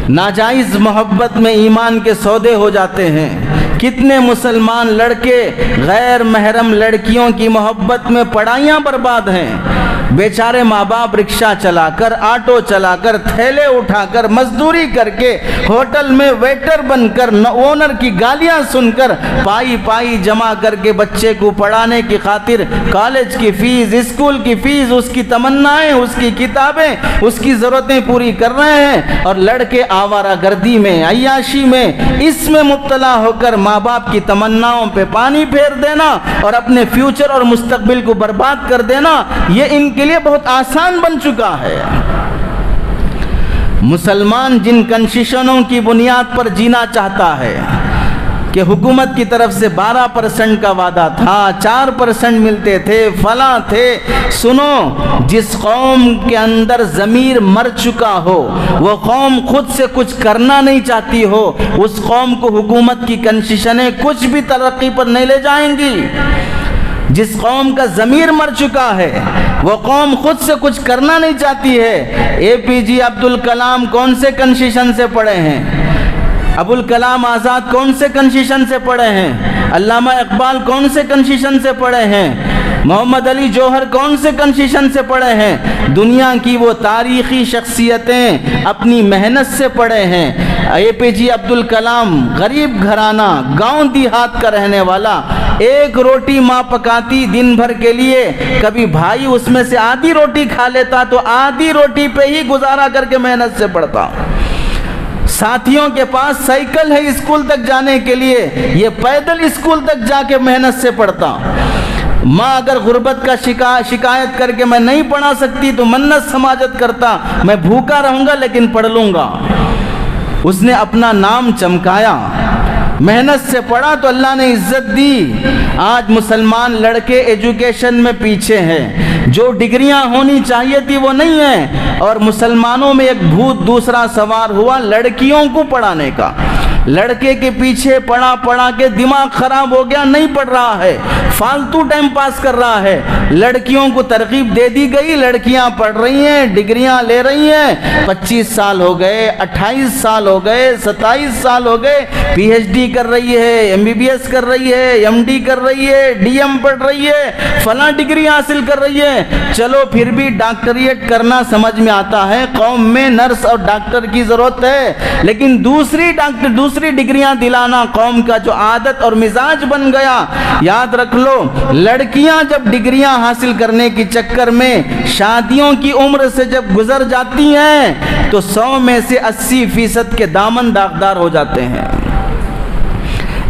ناجائز محبت میں ایمان کے سودے ہو جاتے ہیں۔ کتنے مسلمان لڑکے غیر محرم لڑکیوں کی محبت میں پڑھائیاں برباد ہیں۔ بیچارے ماں باپ رکشہ چلا کر، آٹو چلا کر، تھیلے اٹھا کر، مزدوری کر کے، ہوٹل میں ویٹر بن کر، اونر کی گالیاں سن کر، پائی پائی جمع کر کے بچے کو پڑھانے کی خاطر کالج کی فیس، اسکول کی فیس، اس کی تمنائیں، اس کی کتابیں، اس کی ضرورتیں پوری کر رہے ہیں، اور لڑکے آوارہ گردی میں، عیاشی میں، اس میں مبتلا ہو کر ماں باپ کی تمناؤں پہ پانی پھیر دینا اور اپنے فیوچر اور مستقبل کو برباد کر دینا، یہ ان کے لیے بہت آسان بن چکا ہے۔ مسلمان جن کنسیشنوں کی بنیاد پر جینا چاہتا ہے کہ حکومت کی طرف سے 12% کا وعدہ تھا، 4% ملتے تھے، فلاں تھے، سنو، جس قوم کے اندر ضمیر مر چکا ہو، وہ قوم خود سے کچھ کرنا نہیں چاہتی ہو، اس قوم کو حکومت کی کنسیشنیں کچھ بھی ترقی پر نہیں لے جائیں گی۔ جس قوم کا ضمیر مر چکا ہے، وہ قوم خود سے کچھ کرنا نہیں چاہتی ہے۔ APJ عبدالکلام کون سے کنسیشن سے پڑے ہیں؟ ابوالکلام آزاد کون سے کنسیشن سے پڑے ہیں؟ علامہ اقبال کون سے کنسیشن سے پڑے ہیں؟ محمد علی جوہر کون سے کنسیشن سے پڑے ہیں؟ دنیا کی وہ تاریخی شخصیتیں اپنی محنت سے پڑے ہیں۔ APJ عبدالکلام غریب گھرانہ، گاؤں دیہات کا رہنے والا، ایک روٹی ماں پکاتی دن بھر کے لیے، کبھی بھائی اس میں سے آدھی روٹی کھا لیتا تو آدھی روٹی پہ ہی گزارا کر کے محنت سے پڑھتا۔ ساتھیوں کے پاس سائیکل ہے اسکول تک جانے کے لیے، یہ پیدل اسکول تک جا کے محنت سے پڑھتا۔ ماں اگر غربت کا شکایت کر کے میں نہیں پڑھا سکتی تو منت سماجت کرتا، میں بھوکا رہوں گا لیکن پڑھ لوں گا۔ اس نے اپنا نام چمکایا، محنت سے پڑھا تو اللہ نے عزت دی۔ آج مسلمان لڑکے ایجوکیشن میں پیچھے ہیں، جو ڈگریاں ہونی چاہیے تھی وہ نہیں ہیں، اور مسلمانوں میں ایک بھوت دوسرا سوار ہوا لڑکیوں کو پڑھانے کا۔ لڑکے کے پیچھے پڑھا کے دماغ خراب ہو گیا، نہیں پڑھ رہا ہے، فالتو ٹائم پاس کر رہا ہے۔ لڑکیوں کو ترغیب دے دی گئی، لڑکیاں پڑھ رہی ہیں، ڈگریاں لے رہی ہیں، 25 سال ہو گئے، 28 سال ہو گئے، 27 سال ہو گئے، PhD کر رہی ہے، MBBS کر رہی ہے، MD کر رہی ہے، DM پڑھ رہی ہے، فلاں ڈگری حاصل کر رہی ہے۔ چلو پھر بھی ڈاکٹریٹ کرنا سمجھ میں آتا ہے، قوم میں نرس اور ڈاکٹر کی ضرورت ہے، لیکن دوسری ڈگریاں دلانا قوم کا جو عادت اور مزاج بن گیا۔ یاد رکھ لو، لڑکیاں جب ڈگریاں حاصل کرنے کی چکر میں شادیوں کی عمر سے جب گزر جاتی ہیں تو 100 میں سے 80% کے دامن داغدار ہو جاتے ہیں۔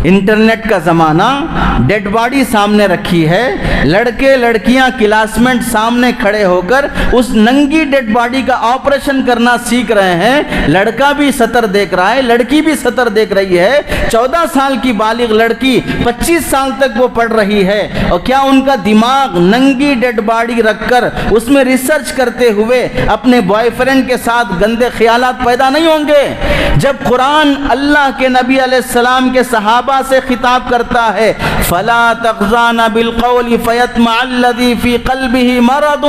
انٹرنیٹ کا زمانہ، ڈیڈ باڈی سامنے رکھی ہے، لڑکے لڑکیاں کلاس میٹ سامنے کھڑے ہو کر اس ننگی ڈیڈ باڈی کا آپریشن کرنا سیکھ رہے ہیں۔ لڑکا بھی سطر دیکھ رہا ہے، لڑکی بھی سطر دیکھ رہی ہے۔ 14 سال کی بالغ لڑکی 25 سال تک وہ پڑھ رہی ہے، اور کیا ان کا دماغ ننگی ڈیڈ باڈی رکھ کر اس میں ریسرچ کرتے ہوئے اپنے بوائے فرینڈ کے ساتھ گندے خیالات پیدا نہیں ہوں گے؟ جب قرآن اللہ کے نبی علیہ السلام کے صحابہ سے خطاب کرتا ہے، فلا تخضعن بالقول فیطمع الذی فی قلبہ مرض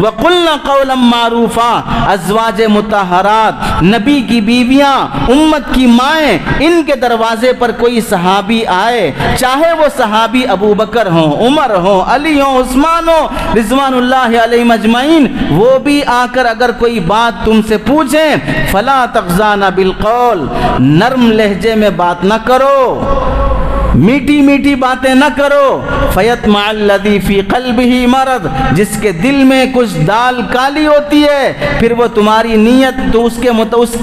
وقلن قولا معروفا۔ ازواج مطہرات، نبی کی بیویاں، امت کی مائیں، ان کے دروازے پر کوئی صحابی آئے، چاہے وہ صحابی ابو بکر ہوں، عمر ہوں، علی ہوں، عثمان ہوں، رضوان اللہ علیہم اجمعین، وہ بھی آ کر اگر کوئی بات تم سے پوچھیں، فلا تخضعن بالقول، نرم لہجے میں بات نہ کرو، میٹھی میٹھی باتیں نہ کرو، فیطمع الذی فی قلبہ مرض، جس کے دل میں کچھ دال کالی ہوتی ہے، پھر وہ تمہاری نیت تو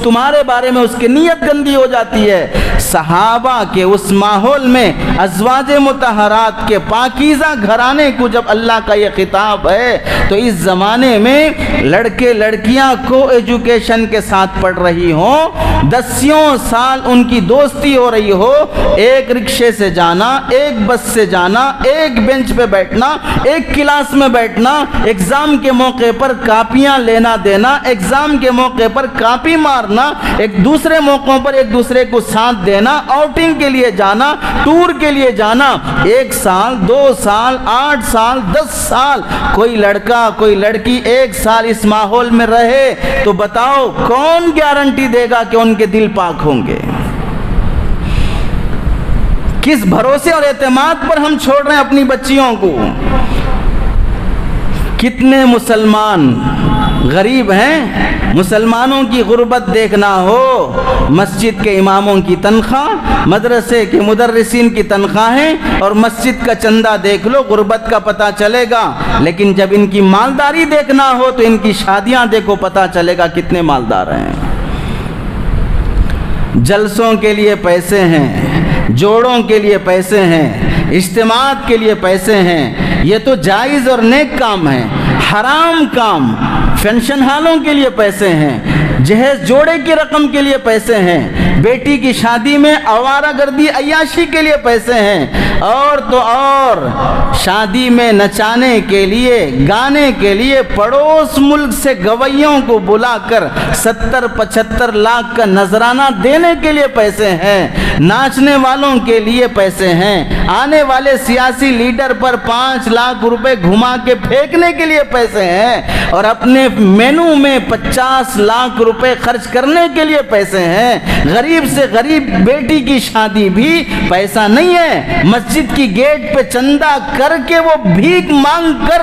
تمہارے بارے میں اس کی نیت گندی ہو جاتی ہے۔ صحابہ کے اس ماحول میں ازواج مطہرات کے پاکیزہ گھرانے کو جب اللہ کا یہ خطاب ہے تو اس زمانے میں لڑکے لڑکیاں کو ایجوکیشن کے ساتھ پڑھ رہی ہوں، 10 سال ان کی دوستی ہو رہی ہو، ایک رکشے سے جانا، ایک بس سے جانا، ایک بینچ پہ بیٹھنا، ایک کلاس میں بیٹھنا، ایگزام کے موقع پر کاپیاں لینا دینا، ایگزام کے موقع پر کاپی مارنا، ایک دوسرے موقعوں پر ایک دوسرے کو ساتھ دینا، آؤٹنگ کے لیے جانا، ٹور کے لیے جانا، 1 سال 2 سال 8 سال 10 سال کوئی لڑکا کوئی لڑکی 1 سال اس ماحول میں رہے تو بتاؤ کون گارنٹی دے گا کہ ان کے دل پاک ہوں گے؟ کس بھروسے اور اعتماد پر ہم چھوڑ رہے ہیں اپنی بچیوں کو؟ کتنے مسلمان غریب ہیں، مسلمانوں کی غربت دیکھنا ہو، مسجد کے اماموں کی تنخواہ، مدرسے کے مدرسین کی تنخواہیں اور مسجد کا چندہ دیکھ لو، غربت کا پتہ چلے گا۔ لیکن جب ان کی مالداری دیکھنا ہو تو ان کی شادیاں دیکھو، پتہ چلے گا کتنے مالدار ہیں۔ جلسوں کے لیے پیسے ہیں، جوڑوں کے لیے پیسے ہیں، اجتماعات کے لیے پیسے ہیں، یہ تو جائز اور نیک کام ہے۔ حرام کام، فنکشن ہالوں کے لیے پیسے ہیں، جہیز جوڑے کی رقم کے لیے پیسے ہیں، بیٹی کی شادی میں آوارہ گردی عیاشی کے لیے پیسے ہیں، اور تو اور شادی میں نچانے کے لیے گانے کے لیے پڑوس ملک سے گویوں کو بلا کر 70-75 لاکھ کا نذرانہ دینے کے لیے پیسے ہیں، ناچنے والوں کے لیے پیسے ہیں، آنے والے سیاسی لیڈر پر 5 لاکھ روپے گھما کے پھینکنے کے لیے پیسے ہیں، اور اپنے مینو میں 50 لاکھ روپے خرچ کرنے کے لیے پیسے ہیں۔ غریب سے غریب بیٹی کی شادی بھی پیسہ نہیں ہے، مسجد کی گیٹ پہ چندہ کر کے وہ بھیک مانگ کر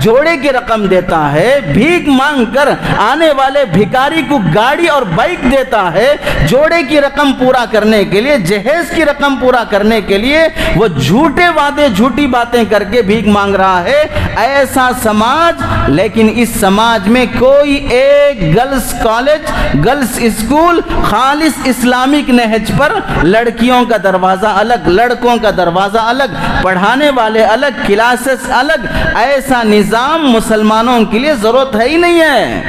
جوڑے کی رقم دیتا ہے، بھیک مانگ کر آنے والے بھکاری کو گاڑی اور بائک دیتا ہے، جوڑے کی رقم پورا کرنے کے لیے، جہیز کی رقم پورا کرنے کے لیے وہ جھوٹے وعدے جھوٹی باتیں کر کے بھیک مانگ رہا ہے۔ ایسا سماج، لیکن اس سماج میں کوئی ایک گرلز کالج، گرلز اسکول خالص اسلامک نہج پر لڑکیوں کا دروازہ الگ، لڑکوں کا دروازہ الگ، پڑھانے والے الگ، کلاسز الگ، ایسا نظام مسلمانوں کے لیے ضرورت ہے ہی نہیں ہے۔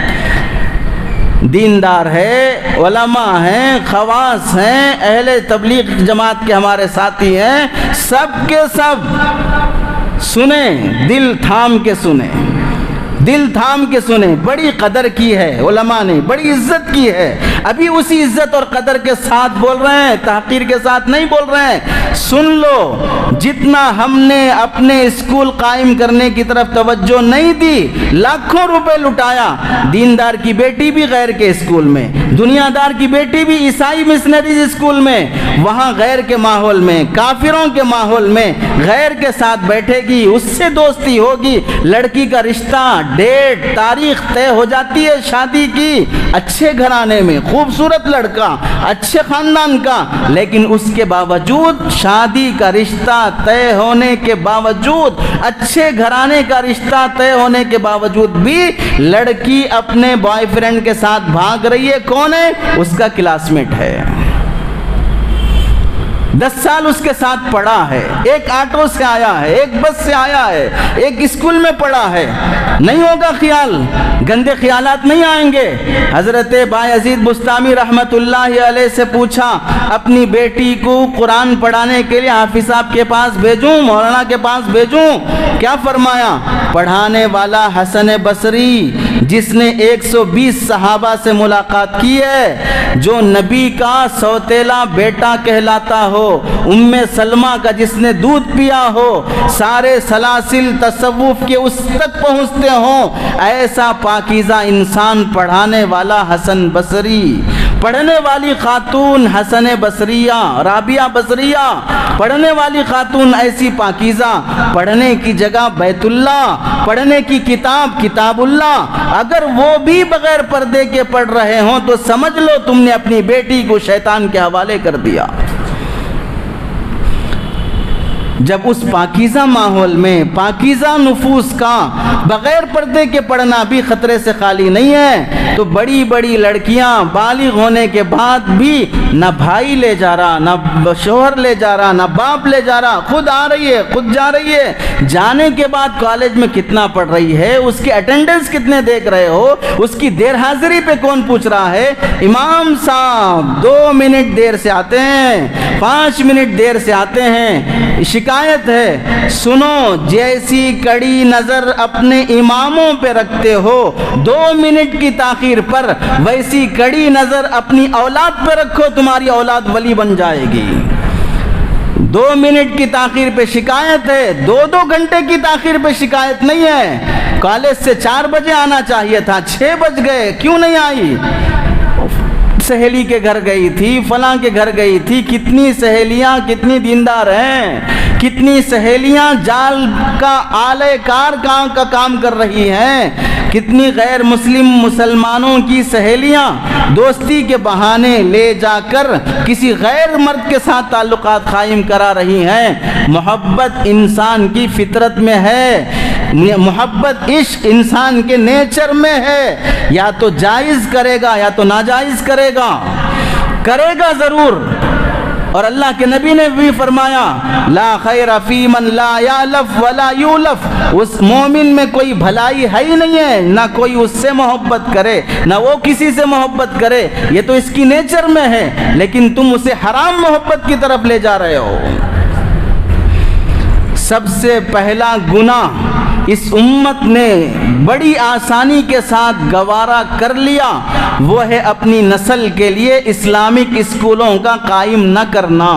دیندار ہے، علماء ہیں، خواص ہیں، اہل تبلیغ جماعت کے ہمارے ساتھی ہیں، سب کے سب سنیں، دل تھام کے سنیں، دل تھام کے سنیں۔ بڑی قدر کی ہے علماء نے، بڑی عزت کی ہے، ابھی اسی عزت اور قدر کے ساتھ بول رہے ہیں، تحقیر کے ساتھ نہیں بول رہے ہیں۔ سن لو، جتنا ہم نے اپنے اسکول قائم کرنے کی طرف توجہ نہیں دی، لاکھوں روپے لٹایا، دیندار کی بیٹی بھی غیر کے اسکول میں، دنیا دار کی بیٹی بھی عیسائی مسنریز اسکول میں، وہاں غیر کے ماحول میں، کافروں کے ماحول میں غیر کے ساتھ بیٹھے گی، اس سے دوستی ہوگی، لڑکی کا رشتہ، ڈیٹ، تاریخ طے ہو جاتی ہے شادی کی، اچھے گھرانے میں، خوبصورت لڑکا، اچھے خاندان کا، لیکن اس کے باوجود شادی کا رشتہ طے ہونے کے باوجود، اچھے گھرانے کا رشتہ طے ہونے کے باوجود بھی لڑکی اپنے بوائے فرینڈ کے ساتھ بھاگ رہی ہے۔ کون ہے؟ اس کا کلاس میٹ ہے، 10 سال اس کے ساتھ پڑھا ہے، ایک آٹو سے آیا ہے، ایک بس سے آیا ہے، ایک اسکول میں پڑھا ہے۔ نہیں ہوگا خیال، گندے خیالات نہیں آئیں گے۔ حضرت بایزید بستامی رحمت اللہ علیہ سے پوچھا، اپنی بیٹی کو قرآن پڑھانے کے لیے حافظ صاحب کے پاس بھیجوں، مولانا کے پاس بھیجوں؟ کیا فرمایا؟ پڑھانے والا حسن بصری، جس نے 120 صحابہ سے ملاقات کی ہے، جو نبی کا سوتیلا بیٹا کہلاتا ہو، ام سلمہ کا جس نے دودھ پیا ہو، سارے سلاسل تصوف کے اس تک پہنچتے ہوں، ایسا پاکیزہ انسان پڑھانے والا حسن بصری، پڑھنے والی خاتون حسن بصریہ، رابعہ بصریہ، پڑھنے والی خاتون ایسی پاکیزہ، پڑھنے کی جگہ بیت اللہ، پڑھنے کی کتاب کتاب اللہ، اگر وہ بھی بغیر پردے کے پڑھ رہے ہوں تو سمجھ لو تم نے اپنی بیٹی کو شیطان کے حوالے کر دیا۔ جب اس پاکیزہ ماحول میں پاکیزہ نفوس کا بغیر پردے کے پڑھنا بھی خطرے سے خالی نہیں ہے، تو بڑی بڑی لڑکیاں بالغ ہونے کے بعد بھی نہ بھائی لے جا رہا، نہ شوہر لے جا رہا، نہ باپ لے جا رہا، خود آ رہی ہے، خود جا رہی ہے۔ جانے کے بعد کالج میں کتنا پڑھ رہی ہے، اس کے اٹینڈنس کتنے دیکھ رہے ہو، اس کی دیر حاضری پہ کون پوچھ رہا ہے؟ امام صاحب 2 منٹ دیر سے آتے ہیں، 5 منٹ دیر سے آتے ہیں، شکایت ہے۔ سنو، جیسی کڑی نظر اپنے اماموں پہ رکھتے ہو 2 منٹ کی تاخیر پر، ویسی کڑی نظر اپنی اولاد پہ رکھو، تمہاری اولاد ولی بن جائے گی۔ 2 منٹ کی تاخیر پہ شکایت ہے، 2 گھنٹے کی تاخیر پہ شکایت نہیں ہے۔ کالج سے 4 بجے آنا چاہیے تھا، 6 بج گئے، کیوں نہیں آئی؟ سہیلی کے گھر گئی تھی، فلاں کے گھر گئی تھی۔ کتنی سہیلیاں کتنی دیندار ہیں، کتنی سہیلیاں جال کا آلے کار کا کام کر رہی ہیں، کتنی غیر مسلمانوں کی سہیلیاں دوستی کے بہانے لے جا کر کسی غیر مرد کے ساتھ تعلقات قائم کرا رہی ہیں۔ محبت انسان کی فطرت میں ہے، محبت عشق انسان کے نیچر میں ہے، یا تو جائز کرے گا یا تو ناجائز کرے گا، کرے گا ضرور۔ اور اللہ کے نبی نے بھی فرمایا لا خیر فی من لا یالف ولا یولف، اس مومن میں کوئی بھلائی ہے ہی نہیں ہے، نہ کوئی اس سے محبت کرے نہ وہ کسی سے محبت کرے، یہ تو اس کی نیچر میں ہے، لیکن تم اسے حرام محبت کی طرف لے جا رہے ہو۔ سب سے پہلا گناہ اس امت نے بڑی آسانی کے ساتھ گوارا کر لیا، وہ ہے اپنی نسل کے لیے اسلامک اسکولوں کا قائم نہ کرنا۔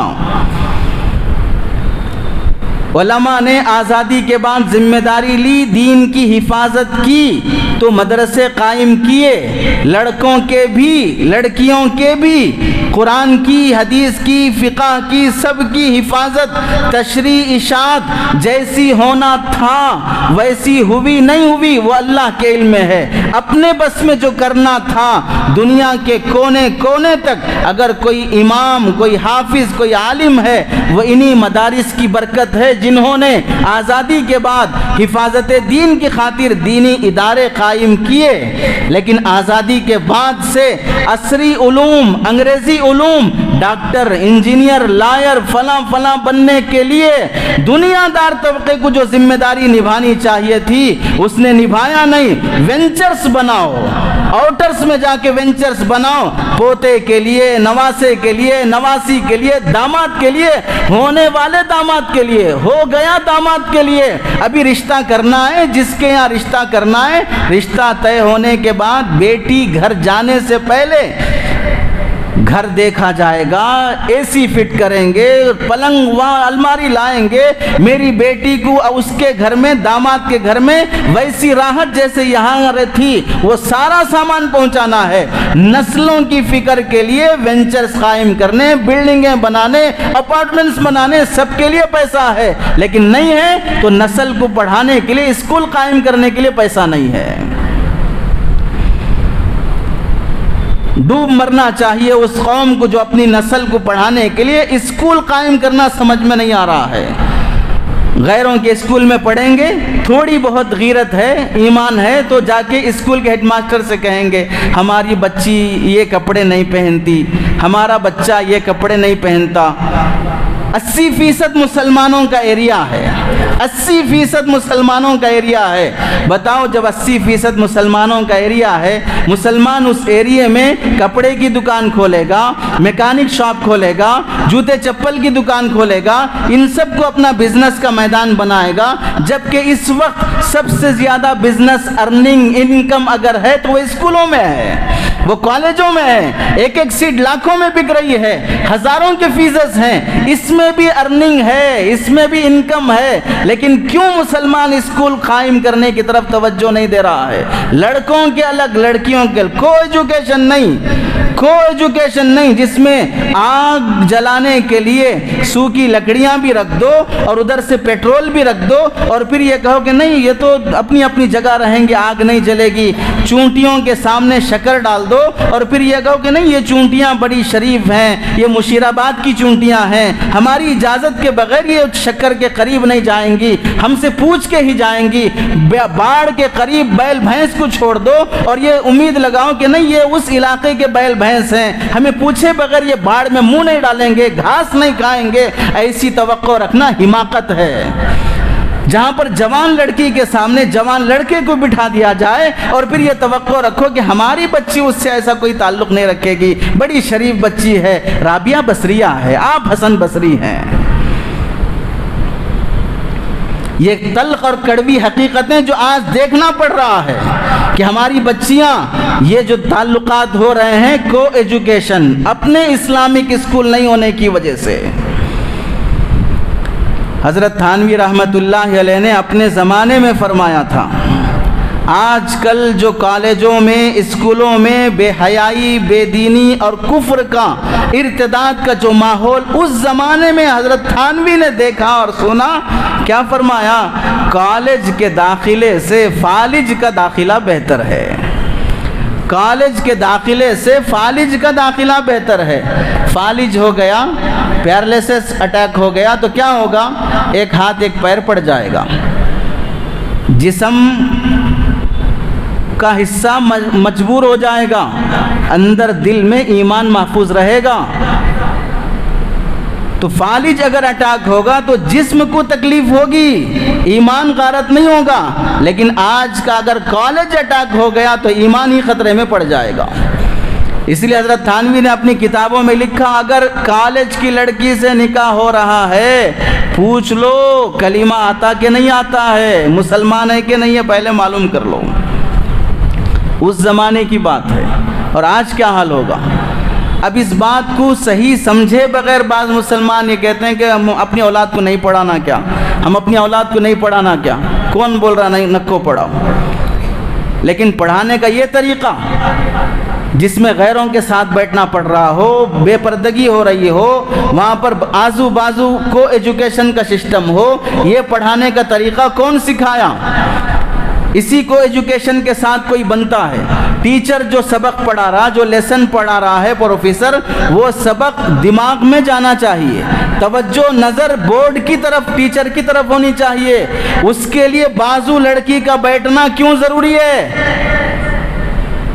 علماء نے آزادی کے بعد ذمہ داری لی، دین کی حفاظت کی، تو مدرسے قائم کیے، لڑکوں کے بھی لڑکیوں کے بھی، قرآن کی، حدیث کی، فقہ کی، سب کی حفاظت، تشریع اشاعت جیسی ہونا تھا ویسی ہوئی نہیں ہوئی وہ اللہ کے علم میں ہے۔ اپنے بس میں جو کرنا تھا دنیا کے کونے کونے تک، اگر کوئی امام، کوئی حافظ، کوئی عالم ہے، وہ انہی مدارس کی برکت ہے جنہوں نے آزادی کے بعد حفاظت دین کی خاطر دینی ادارے قائم کیے۔ لیکن آزادی کے بعد سے عصری علوم، انگریزی علوم، ڈاکٹر، انجینئر، لائر، فلاں فلاں بننے کے لیے دنیا دار طبقے کو جو ذمہ داری نبھانی چاہیے تھی اس نے نبھایا نہیں۔ وینچرز بناؤ، آؤٹرز میں جا کے وینچرز بناؤ، پوتے کے لیے، نواسے کے لیے، نواسی کے لیے، داماد کے لیے، ہونے والے داماد کے لیے، ہو گیا داماد کے لیے، ابھی رشتہ کرنا ہے، جس کے یہاں رشتہ کرنا ہے، رشتہ طے ہونے کے بعد بیٹی گھر جانے سے پہلے گھر دیکھا جائے گا، اے سی فٹ کریں گے، پلنگ وہاں الماری لائیں گے، میری بیٹی کو اس کے گھر میں، داماد کے گھر میں ویسی راحت جیسے یہاں تھی وہ سارا سامان پہنچانا ہے۔ نسلوں کی فکر کے لیے وینچرز قائم کرنے، بلڈنگیں بنانے، اپارٹمنٹس بنانے، سب کے لیے پیسہ ہے، لیکن نہیں ہے تو نسل کو پڑھانے کے لیے، اسکول قائم کرنے کے لیے پیسہ نہیں ہے۔ ڈوب مرنا چاہیے اس قوم کو جو اپنی نسل کو پڑھانے کے لیے اسکول قائم کرنا سمجھ میں نہیں آ رہا ہے۔ غیروں کے اسکول میں پڑھیں گے، تھوڑی بہت غیرت ہے، ایمان ہے تو جا کے اسکول کے ہیڈ ماسٹر سے کہیں گے ہماری بچی یہ کپڑے نہیں پہنتی، ہمارا بچہ یہ کپڑے نہیں پہنتا۔ 80% مسلمانوں کا ایریا ہے، 80% مسلمانوں کا ایریا ہے۔ بتاؤ جب 80% مسلمانوں کا ایریا ہے، مسلمان اس ایریے میں کپڑے کی دکان کھولے گا، میکینک شاپ کھولے گا، جوتے چپل کی دکان کھولے گا، ان سب کو اپنا بزنس کا میدان بنائے گا، جبکہ اس وقت سب سے زیادہ بزنس ارننگ انکم اگر ہے تو وہ اسکولوں میں ہے، وہ کالجوں میں ہے، ایک ایک سیٹ لاکھوں میں بک رہی ہے، ہزاروں کے فیسز ہیں، اس میں بھی ارننگ ہے، اس میں بھی انکم ہے، لیکن کیوں مسلمان اسکول قائم کرنے کی طرف توجہ نہیں دے رہا ہے؟ لڑکوں کے الگ، لڑکیوں کے الگ، کوئی ایجوکیشن نہیں، کو ایجوکیشن نہیں جس میں آگ جلانے کے لیے سوکھی لکڑیاں بھی رکھ دو اور ادھر سے پیٹرول بھی رکھ دو اور پھر یہ کہو کہ نہیں یہ تو اپنی اپنی جگہ رہیں گے، آگ نہیں جلے گی۔ چونٹیوں کے سامنے شکر ڈال دو اور پھر یہ کہو کہ نہیں یہ چونٹیاں بڑی شریف ہیں، یہ مشیر آباد کی چونٹیاں ہیں، ہماری اجازت کے بغیر یہ شکر کے قریب نہیں جائیں گی، ہم سے پوچھ کے ہی جائیں گی۔ باڑ کے قریب بیل بھینس کو چھوڑ دو اور یہ امید لگاؤ کہ نہیں یہ اس علاقے کے بیل بھینس ہیں، ہمیں پوچھے بغیر یہ باڑ میں منہ نہیں ڈالیں گے، گھاس نہیں کھائیں گے۔ ایسی توقع رکھنا حماقت ہے۔ جہاں پر جوان لڑکی کے سامنے جوان لڑکے کو بٹھا دیا جائے اور پھر یہ توقع رکھو کہ ہماری بچی اس سے ایسا کوئی تعلق نہیں رکھے گی، بڑی شریف بچی ہے، رابعہ بصریہ ہے، آپ حسن بصری ہیں۔ یہ تلخ اور کڑوی حقیقتیں جو آج دیکھنا پڑ رہا ہے کہ ہماری بچیاں یہ جو تعلقات ہو رہے ہیں کو ایجوکیشن اپنے اسلامک اسکول نہیں ہونے کی وجہ سے۔ حضرت تھانوی رحمت اللہ علیہ نے اپنے زمانے میں فرمایا تھا، آج کل جو کالجوں میں اسکولوں میں بے حیائی، بے دینی اور کفر کا ارتداد کا جو ماحول اس زمانے میں حضرت تھانوی نے دیکھا اور سنا، کیا فرمایا؟ کالج کے داخلے سے فالج کا داخلہ بہتر ہے، کالج کے داخلے سے فالج کا داخلہ بہتر ہے۔ فالج ہو گیا، پیرلیسس اٹیک ہو گیا تو کیا ہوگا؟ ایک ہاتھ ایک پیر پڑ جائے گا، جسم کا حصہ مجبور ہو جائے گا، اندر دل میں ایمان محفوظ رہے گا۔ تو فالج اگر اٹیک ہوگا تو جسم کو تکلیف ہوگی، ایمان غارت نہیں ہوگا، لیکن آج کا اگر کالج اٹیک ہو گیا تو ایمان ہی خطرے میں پڑ جائے گا۔ اس لیے حضرت تھانوی نے اپنی کتابوں میں لکھا، اگر کالج کی لڑکی سے نکاح ہو رہا ہے پوچھ لو کلمہ آتا کہ نہیں آتا ہے، مسلمان ہے کہ نہیں ہے، پہلے معلوم کر لو۔ اس زمانے کی بات ہے، اور آج کیا حال ہوگا؟ اب اس بات کو صحیح سمجھے بغیر بعض مسلمان یہ کہتے ہیں کہ ہم اپنی اولاد کو نہیں پڑھانا کیا، ہم اپنی اولاد کو نہیں پڑھانا کیا، کون بول رہا نہیں نکو پڑھاؤ؟ لیکن پڑھانے کا یہ طریقہ جس میں غیروں کے ساتھ بیٹھنا پڑ رہا ہو، بے پردگی ہو رہی ہو، وہاں پر آزو بازو کو ایجوکیشن کا سسٹم ہو، یہ پڑھانے کا طریقہ کون سکھایا؟ اسی کو ایجوکیشن کے ساتھ کوئی بنتا ہے۔ ٹیچر جو سبق پڑھا رہا، جو لیسن پڑھا رہا ہے پروفیسر، وہ سبق دماغ میں جانا چاہیے، توجہ نظر بورڈ کی طرف، ٹیچر کی طرف ہونی چاہیے۔ اس کے لیے بازو لڑکی کا بیٹھنا کیوں ضروری ہے؟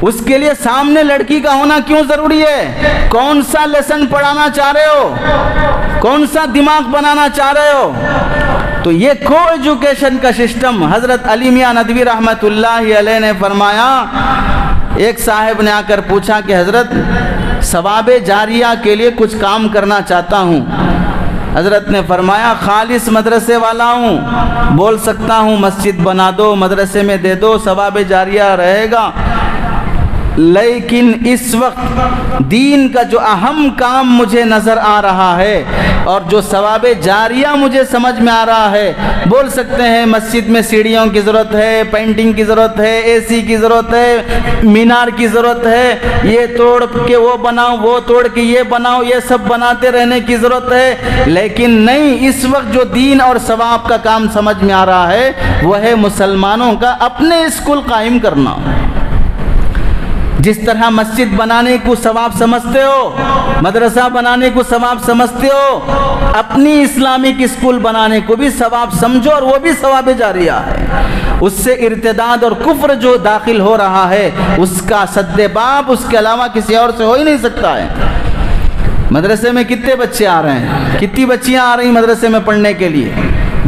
اس کے لیے سامنے لڑکی کا ہونا کیوں ضروری ہے؟ کون سا لیسن پڑھانا چاہ رہے ہو؟ کون سا دماغ بنانا چاہ رہے ہو؟ تو یہ کو ایجوکیشن کا سسٹم حضرت علی میاں ندوی رحمت اللہ علیہ نے فرمایا۔ ایک صاحب نے آ کر پوچھا کہ حضرت ثواب جاریہ کے لیے کچھ کام کرنا چاہتا ہوں۔ حضرت نے فرمایا خالص مدرسے والا ہوں، بول سکتا ہوں مسجد بنا دو، مدرسے میں دے دو، ثواب جاریہ رہے گا، لیکن اس وقت دین کا جو اہم کام مجھے نظر آ رہا ہے اور جو ثواب جاریہ مجھے سمجھ میں آ رہا ہے، بول سکتے ہیں مسجد میں سیڑھیوں کی ضرورت ہے، پینٹنگ کی ضرورت ہے، اے سی کی ضرورت ہے، مینار کی ضرورت ہے، یہ توڑ کے وہ بناؤ، وہ توڑ کے یہ بناؤ، یہ سب بناتے رہنے کی ضرورت ہے، لیکن نہیں، اس وقت جو دین اور ثواب کا کام سمجھ میں آ رہا ہے وہ ہے مسلمانوں کا اپنے اسکول قائم کرنا۔ جس طرح مسجد بنانے کو ثواب سمجھتے ہو، مدرسہ بنانے کو ثواب سمجھتے ہو، اپنی اسلامک اسکول بنانے کو بھی ثواب سمجھو، اور وہ بھی ثواب جاریہ ہے۔ اس سے ارتداد اور کفر جو داخل ہو رہا ہے اس کا سد باب اس کے علاوہ کسی اور سے ہو ہی نہیں سکتا ہے۔ مدرسے میں کتنے بچے آ رہے ہیں، کتنی بچیاں آ رہی ہیں مدرسے میں پڑھنے کے لیے؟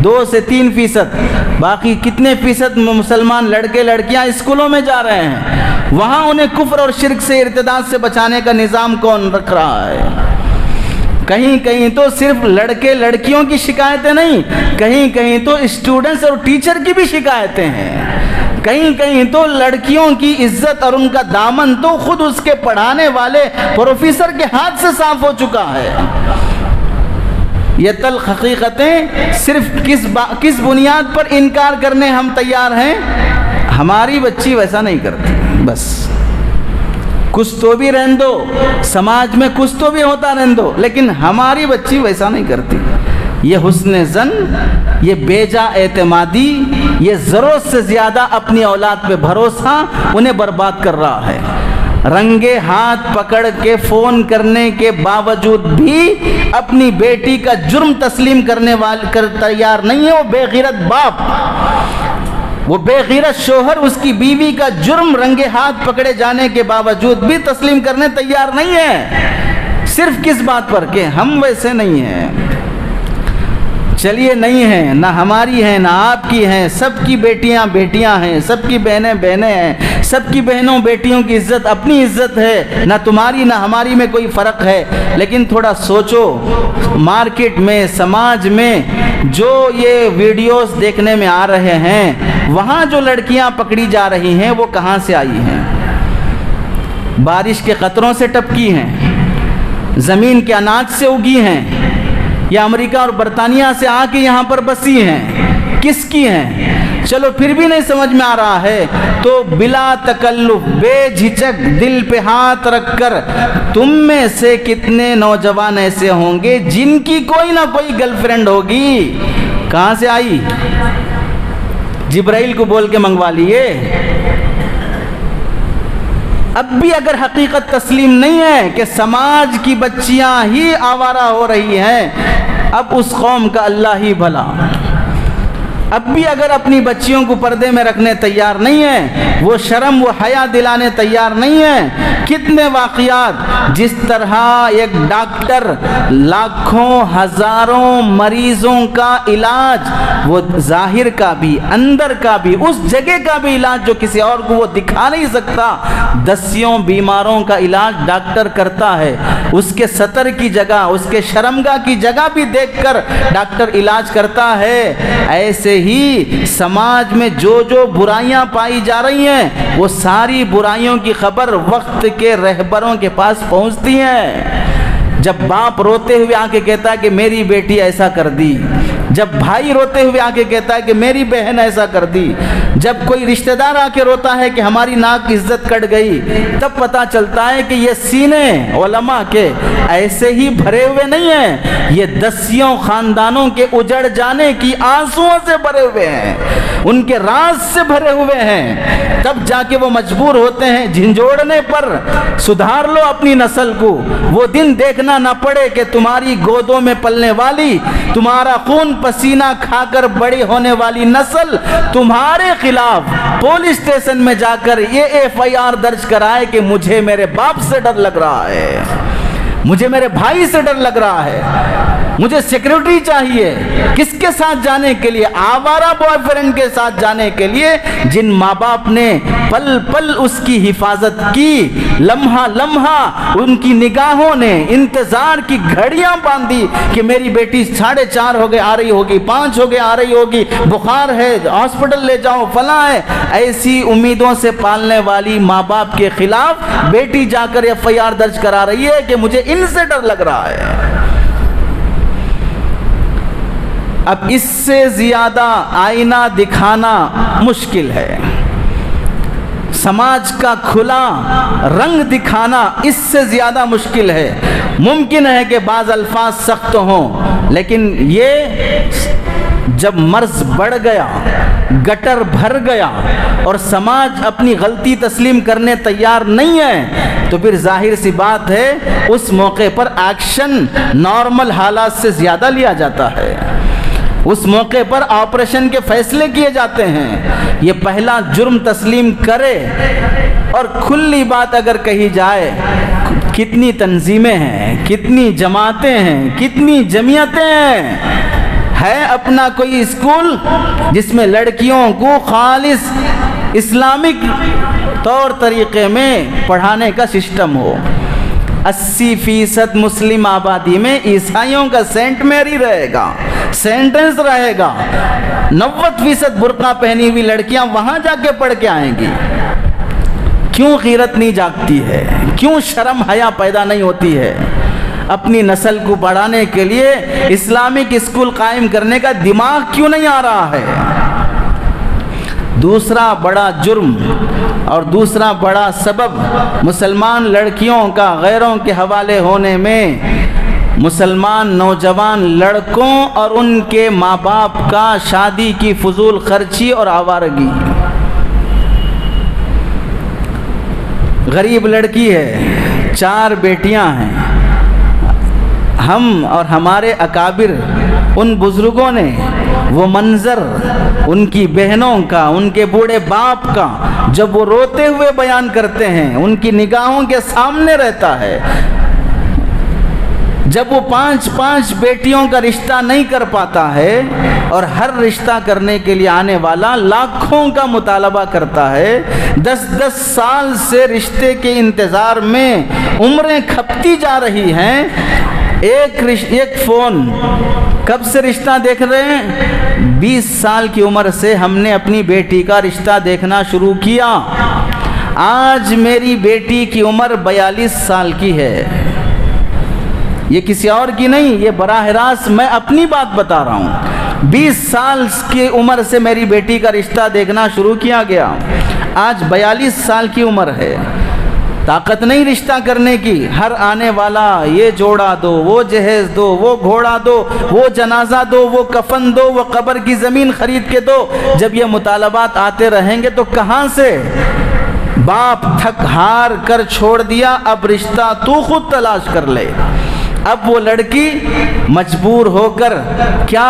2 سے 3%۔ باقی کتنے فیصد مسلمان لڑکے لڑکیاں اسکولوں میں جا رہے ہیں؟ وہاں انہیں کفر اور شرک سے ارتداد سے بچانے کا نظام کون رکھ رہا ہے؟ کہیں کہیں تو صرف لڑکے لڑکیوں کی شکایتیں نہیں، کہیں کہیں تو اسٹوڈنٹس اور ٹیچر کی بھی شکایتیں ہیں، کہیں کہیں تو لڑکیوں کی عزت اور ان کا دامن تو خود اس کے پڑھانے والے پروفیسر کے ہاتھ سے صاف ہو چکا ہے۔ یہ تلخ حقیقتیں صرف کس بنیاد پر انکار کرنے ہم تیار ہیں؟ ہماری بچی ویسا نہیں کرتی، بس کچھ تو بھی رہن دو، سماج میں کچھ تو بھی ہوتا رہن دو، لیکن ہماری بچی ویسا نہیں کرتی۔ یہ حسن زن، یہ بیجا اعتمادی، یہ ضرورت سے زیادہ اپنی اولاد پہ بھروسہ انہیں برباد کر رہا ہے۔ رنگے ہاتھ پکڑ کے فون کرنے کے باوجود بھی اپنی بیٹی کا جرم تسلیم کرنے والے تیار نہیں ہے۔ وہ بے غیرت باپ، وہ بے غیرت شوہر اس کی بیوی کا جرم رنگے ہاتھ پکڑے جانے کے باوجود بھی تسلیم کرنے تیار نہیں ہے۔ صرف کس بات پر کہ ہم ویسے نہیں ہیں۔ چلیے نہیں ہیں، نہ ہماری ہیں نہ آپ کی ہیں، سب کی بیٹیاں بیٹیاں ہیں، سب کی بہنیں بہنیں ہیں، سب کی بہنوں بیٹیوں کی عزت اپنی عزت ہے، نہ تمہاری نہ ہماری میں کوئی فرق ہے۔ لیکن تھوڑا سوچو، مارکیٹ میں، سماج میں جو یہ ویڈیوز دیکھنے میں آ رہے ہیں، وہاں جو لڑکیاں پکڑی جا رہی ہیں وہ کہاں سے آئی ہیں؟ بارش کے قطروں سے ٹپکی ہیں، زمین کے اناج سے اگی ہیں، یا امریکہ اور برطانیہ سے آ کے یہاں پر بسی ہیں؟ کس کی ہیں؟ چلو پھر بھی نہیں سمجھ میں آ رہا ہے تو بلا تکلف، بے جھجک، دل پہ ہاتھ رکھ کر، تم میں سے کتنے نوجوان ایسے ہوں گے جن کی کوئی نہ کوئی گرل فرینڈ ہوگی؟ کہاں سے آئی؟ جبرائیل کو بول کے منگوا لیے۔ اب بھی اگر حقیقت تسلیم نہیں ہے کہ سماج کی بچیاں ہی آوارہ ہو رہی ہیں، اب اس قوم کا اللہ ہی بھلا۔ اب بھی اگر اپنی بچیوں کو پردے میں رکھنے تیار نہیں ہیں، وہ شرم و حیا دلانے تیار نہیں ہیں، کتنے واقعات جس طرح ایک ڈاکٹر لاکھوں ہزاروں مریضوں کا علاج، وہ ظاہر کا بھی اندر کا بھی اس جگہ کا بھی علاج جو کسی اور کو وہ دکھا نہیں سکتا، دسیوں بیماروں کا علاج ڈاکٹر کرتا ہے، اس کے سطر کی جگہ، اس کے شرمگاہ کی جگہ بھی دیکھ کر ڈاکٹر علاج کرتا ہے۔ ایسے ہی سماج میں جو جو برائیاں پائی جا رہی ہیں، وہ ساری برائیوں کی خبر وقت کے رہبروں کے پاس پہنچتی ہیں۔ جب باپ روتے ہوئے آ کے کہتا ہے کہ میری بیٹی ایسا کر دی، جب بھائی روتے ہوئے آ کے کہتا ہے کہ میری بہن ایسا کر دی، جب کوئی رشتہ دار آ کے روتا ہے کہ ہماری ناک عزت کٹ گئی، تب پتہ چلتا ہے کہ یہ سینے علماء کے ایسے ہی بھرے ہوئے نہیں ہیں، یہ دسیوں خاندانوں کے اجڑ جانے کی آنسوؤں سے بھرے ہوئے ہیں، ان کے راز سے بھرے ہوئے ہیں۔ تب جا کے وہ مجبور ہوتے ہیں جھنجھوڑنے پر، سدھار لو اپنی نسل کو، وہ دن دیکھنا نہ پڑے کہ تمہاری گودوں میں پلنے والی، تمہارا خون پسینہ کھا کر بڑی ہونے والی نسل تمہارے خلاف پولیس اسٹیشن میں جا کر یہ FIR درج کرائے کہ مجھے میرے باپ سے ڈر لگ رہا ہے، مجھے میرے بھائی سے ڈر لگ رہا ہے، مجھے سیکیورٹی چاہیے۔ کس کے ساتھ جانے کے لیے؟ آوارہ بوائے فرینڈ کے ساتھ جانے کے لیے، جن ماں باپ نے پل پل اس کی حفاظت کی، لمحہ لمحہ ان کی نگاہوں نے انتظار کی گھڑیاں باندھی کہ میری بیٹی 4:30 ہو گئے آ رہی ہوگی، 5 ہو گئے آ رہی ہوگی، بخار ہے ہاسپٹل لے جاؤ، فلاں ہے۔ ایسی امیدوں سے پالنے والی ماں باپ کے خلاف بیٹی جا کر FIR درج کرا رہی ہے کہ مجھے ان سے ڈر لگ رہا ہے۔ اب اس سے زیادہ آئینہ دکھانا مشکل ہے، سماج کا کھلا رنگ دکھانا اس سے زیادہ مشکل ہے۔ ممکن ہے کہ بعض الفاظ سخت ہوں، لیکن یہ جب مرض بڑھ گیا، گٹر بھر گیا اور سماج اپنی غلطی تسلیم کرنے تیار نہیں ہے، تو پھر ظاہر سی بات ہے اس موقع پر ایکشن نارمل حالات سے زیادہ لیا جاتا ہے، اس موقع پر آپریشن کے فیصلے کیے جاتے ہیں۔ یہ پہلا جرم تسلیم کرے، اور کھلی بات اگر کہی جائے، کتنی تنظیمیں ہیں، کتنی جماعتیں ہیں، کتنی جمعیتیں ہیں، ہے اپنا کوئی اسکول جس میں لڑکیوں کو خالص اسلامک طور طریقے میں پڑھانے کا سسٹم ہو؟ 80% مسلم آبادی میں عیسائیوں کا سینٹ میری رہے گا، سینٹنس رہے گا، 90% برقع پہنی ہوئی لڑکیاں وہاں جا کے پڑھ کے آئیں گی۔ کیوں غیرت نہیں جاگتی ہے؟ کیوں شرم حیا پیدا نہیں ہوتی ہے؟ اپنی نسل کو بڑھانے کے لیے اسلامک اسکول قائم کرنے کا دماغ کیوں نہیں آ رہا ہے؟ دوسرا بڑا جرم اور دوسرا بڑا سبب مسلمان لڑکیوں کا غیروں کے حوالے ہونے میں مسلمان نوجوان لڑکوں اور ان کے ماں باپ کا شادی کی فضول خرچی اور آوارگی۔ غریب لڑکی ہے، 4 بیٹیاں ہیں، ہم اور ہمارے اکابر ان بزرگوں نے وہ منظر ان کی بہنوں کا، ان کے بوڑھے باپ کا جب وہ روتے ہوئے بیان کرتے ہیں، ان کی نگاہوں کے سامنے رہتا ہے۔ جب وہ 5 بیٹیوں کا رشتہ نہیں کر پاتا ہے اور ہر رشتہ کرنے کے لیے آنے والا لاکھوں کا مطالبہ کرتا ہے، 10 سال سے رشتے کے انتظار میں عمریں کھپتی جا رہی ہیں، ایک فون، کب سے رشتہ دیکھ رہے ہیں؟ 20 سال کی عمر سے ہم نے اپنی بیٹی کا رشتہ دیکھنا شروع کیا، آج میری بیٹی کی عمر 42 سال کی ہے، یہ کسی اور کی نہیں، یہ براہ راست میں اپنی بات بتا رہا ہوں۔ 20 سال کی عمر سے میری بیٹی کا رشتہ دیکھنا شروع کیا گیا، آج 42 سال کی عمر ہے، طاقت نہیں رشتہ کرنے کی، ہر آنے والا یہ جوڑا دو، وہ جہیز دو، وہ گھوڑا دو، وہ جنازہ دو، وہ کفن دو، وہ قبر کی زمین خرید کے دو۔ جب یہ مطالبات آتے رہیں گے تو کہاں سے؟ باپ تھک ہار کر چھوڑ دیا، اب رشتہ تو خود تلاش کر لے۔ اب وہ لڑکی مجبور ہو کر، کیا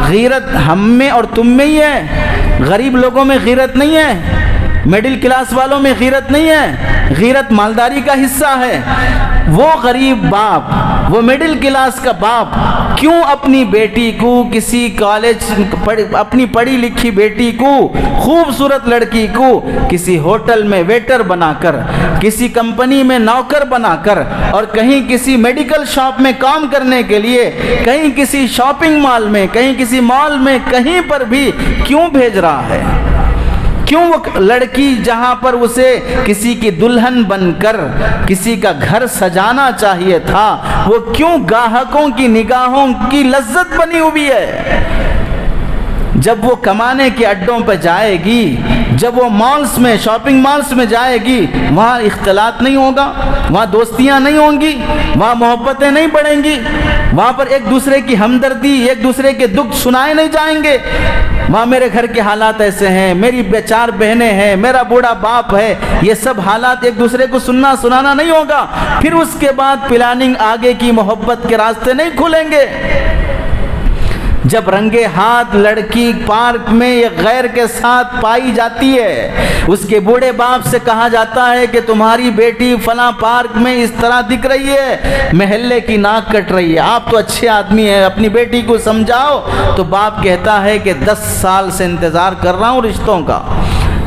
غیرت ہم میں اور تم میں ہی ہے؟ غریب لوگوں میں غیرت نہیں ہے، میڈل کلاس والوں میں غیرت نہیں ہے، غیرت مالداری کا حصہ ہے۔ وہ غریب باپ، وہ میڈل کلاس کا باپ کیوں اپنی بیٹی کو کسی کالج، اپنی پڑھی لکھی بیٹی کو، خوبصورت لڑکی کو کسی ہوٹل میں ویٹر بنا کر، کسی کمپنی میں نوکر بنا کر، اور کہیں کسی میڈیکل شاپ میں کام کرنے کے لیے، کہیں کسی شاپنگ مال میں، کہیں کسی مال میں، کہیں پر بھی کیوں بھیج رہا ہے؟ کیوں وہ لڑکی جہاں پر اسے کسی کی دلہن بن کر کسی کا گھر سجانا چاہیے تھا، وہ کیوں گاہکوں کی نگاہوں کی لذت بنی ہوئی ہے؟ جب وہ کمانے کے اڈوں پہ جائے گی، جب وہ مالز میں، شاپنگ مالز میں جائے گی، وہاں اختلاط نہیں ہوگا، وہاں دوستیاں نہیں ہوں گی، وہاں محبتیں نہیں بڑھیں گی، وہاں پر ایک دوسرے کی ہمدردی، ایک دوسرے کے دکھ سنائے نہیں جائیں گے۔ وہاں میرے گھر کے حالات ایسے ہیں، میری 4 بہنیں ہیں، میرا بوڑھا باپ ہے، یہ سب حالات ایک دوسرے کو سنانا نہیں ہوگا۔ پھر اس کے بعد پلاننگ، آگے کی محبت کے راستے نہیں کھلیں گے۔ جب رنگے ہاتھ لڑکی پارک میں ایک غیر کے ساتھ پائی جاتی ہے، اس کے بوڑھے باپ سے کہا جاتا ہے کہ تمہاری بیٹی فلاں پارک میں اس طرح دکھ رہی ہے، محلے کی ناک کٹ رہی ہے، آپ تو اچھے آدمی ہیں، اپنی بیٹی کو سمجھاؤ۔ تو باپ کہتا ہے کہ 10 سال سے انتظار کر رہا ہوں رشتوں کا،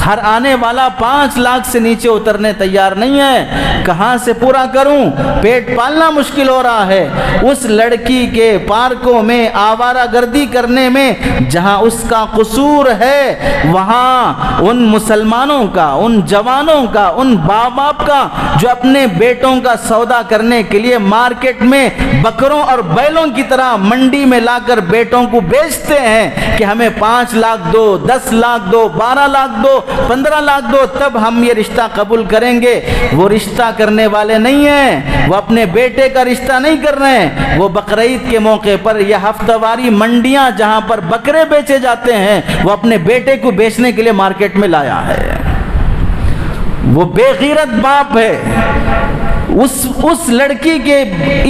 ہر آنے والا 5 لاکھ سے نیچے اترنے تیار نہیں ہے، کہاں سے پورا کروں؟ پیٹ پالنا مشکل ہو رہا ہے۔ اس لڑکی کے پارکوں میں آوارہ گردی کرنے میں جہاں اس کا قصور ہے، وہاں ان مسلمانوں کا، ان جوانوں کا، ان باپ کا جو اپنے بیٹوں کا سودا کرنے کے لیے مارکیٹ میں بکروں اور بیلوں کی طرح منڈی میں لا کر بیٹوں کو بیچتے ہیں کہ ہمیں 5 لاکھ دو، 10 لاکھ دو، 12 لاکھ دو، 15 لاکھ دو، تب ہم یہ رشتہ قبول کریں گے۔ وہ رشتہ کرنے والے نہیں ہیں، وہ اپنے بیٹے کا رشتہ نہیں کر رہے ہیں، وہ بقرعید کے موقع پر یا ہفتہ واری منڈیاں جہاں پر بکرے بیچے جاتے ہیں، وہ اپنے بیٹے کو بیچنے کے لیے مارکیٹ میں لایا ہے۔ وہ بے غیرت باپ ہے۔ اس لڑکی کے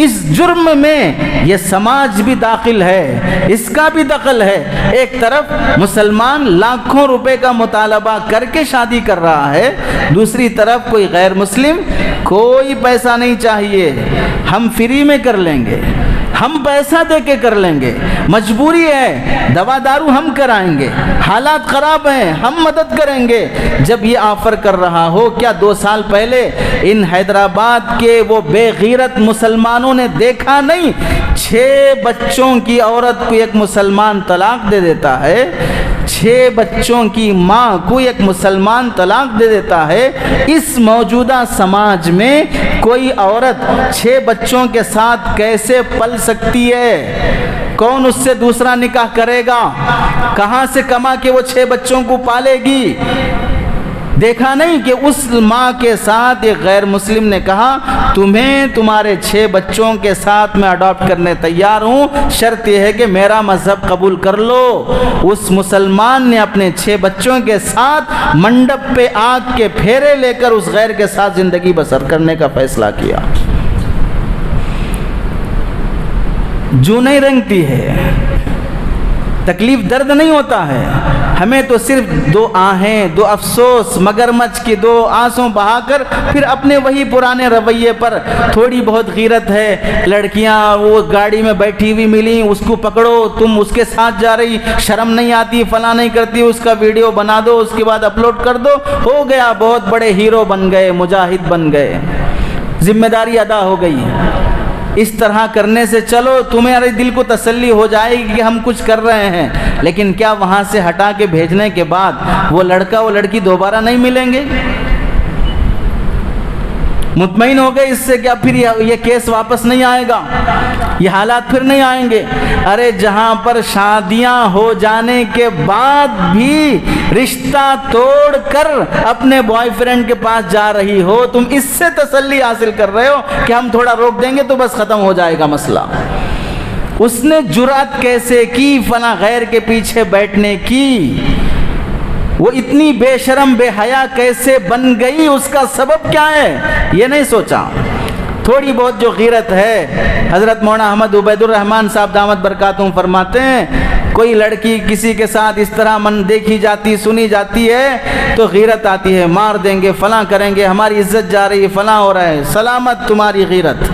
اس جرم میں یہ سماج بھی داخل ہے، اس کا بھی دخل ہے۔ ایک طرف مسلمان لاکھوں روپے کا مطالبہ کر کے شادی کر رہا ہے، دوسری طرف کوئی غیر مسلم کوئی پیسہ نہیں چاہیے، ہم فری میں کر لیں گے، ہم پیسہ دے کے کر لیں گے، مجبوری ہے، دوا دارو ہم کرائیں گے، حالات خراب ہیں، ہم مدد کریں گے۔ جب یہ آفر کر رہا ہو، کیا 2 سال پہلے ان حیدرآباد کے وہ بے غیرت مسلمانوں نے دیکھا نہیں؟ 6 بچوں کی عورت کو ایک مسلمان طلاق دے دیتا ہے، 6 بچوں کی ماں کو ایک مسلمان طلاق دے دیتا ہے۔ اس موجودہ سماج میں کوئی عورت 6 بچوں کے ساتھ کیسے پل سکتی ہے؟ کون اس سے دوسرا نکاح کرے گا؟ کہاں سے کما کے وہ 6 بچوں کو پالے گی؟ دیکھا نہیں کہ اس ماں کے ساتھ ایک غیر مسلم نے کہا تمہیں تمہارے 6 بچوں کے ساتھ میں اڈاپٹ کرنے تیار ہوں، شرط یہ ہے کہ میرا مذہب قبول کر لو۔ اس مسلمان نے اپنے 6 بچوں کے ساتھ منڈپ پہ آگ کے پھیرے لے کر اس غیر کے ساتھ زندگی بسر کرنے کا فیصلہ کیا۔ جو نہیں رنگتی ہے، تکلیف درد نہیں ہوتا ہے، ہمیں تو صرف 2 آہیں، 2 افسوس، مگرمچھ کی 2 آنسوں بہا کر پھر اپنے وہی پرانے رویے پر تھوڑی بہت غیرت ہے۔ لڑکیاں وہ گاڑی میں بیٹھی ہوئی ملی، اس کو پکڑو، تم اس کے ساتھ جا رہی، شرم نہیں آتی، فلاں نہیں کرتی، اس کا ویڈیو بنا دو، اس کے بعد اپلوڈ کر دو، ہو گیا، بہت بڑے ہیرو بن گئے، مجاہد بن گئے، ذمہ داری ادا ہو گئی۔ اس طرح کرنے سے چلو تمہارے دل کو تسلی ہو جائے گی کہ ہم کچھ کر رہے ہیں، لیکن کیا وہاں سے ہٹا کے بھیجنے کے بعد وہ لڑکا وہ لڑکی دوبارہ نہیں ملیں گے؟ مطمئن ہو گئے اس سے کہ اب پھر یہ کیس واپس نہیں آئے گا، یہ حالات پھر نہیں آئیں گے؟ ارے جہاں پر شادیاں ہو جانے کے بعد بھی رشتہ توڑ کر اپنے بوائے فرینڈ کے پاس جا رہی ہو، تم اس سے تسلی حاصل کر رہے ہو کہ ہم تھوڑا روک دیں گے تو بس ختم ہو جائے گا مسئلہ۔ اس نے جرأت کیسے کی فلاں غیر کے پیچھے بیٹھنے کی؟ وہ اتنی بے شرم بے حیا کیسے بن گئی؟ اس کا سبب کیا ہے یہ نہیں سوچا۔ تھوڑی بہت جو غیرت ہے، حضرت مولانا احمد عبید الرحمان صاحب دامت برکاتہم فرماتے ہیں کوئی لڑکی کسی کے ساتھ اس طرح دیکھی جاتی سنی جاتی ہے تو غیرت آتی ہے، مار دیں گے، فلاں کریں گے، ہماری عزت جا رہی ہے، فلاں ہو رہا ہے، سلامت تمہاری غیرت،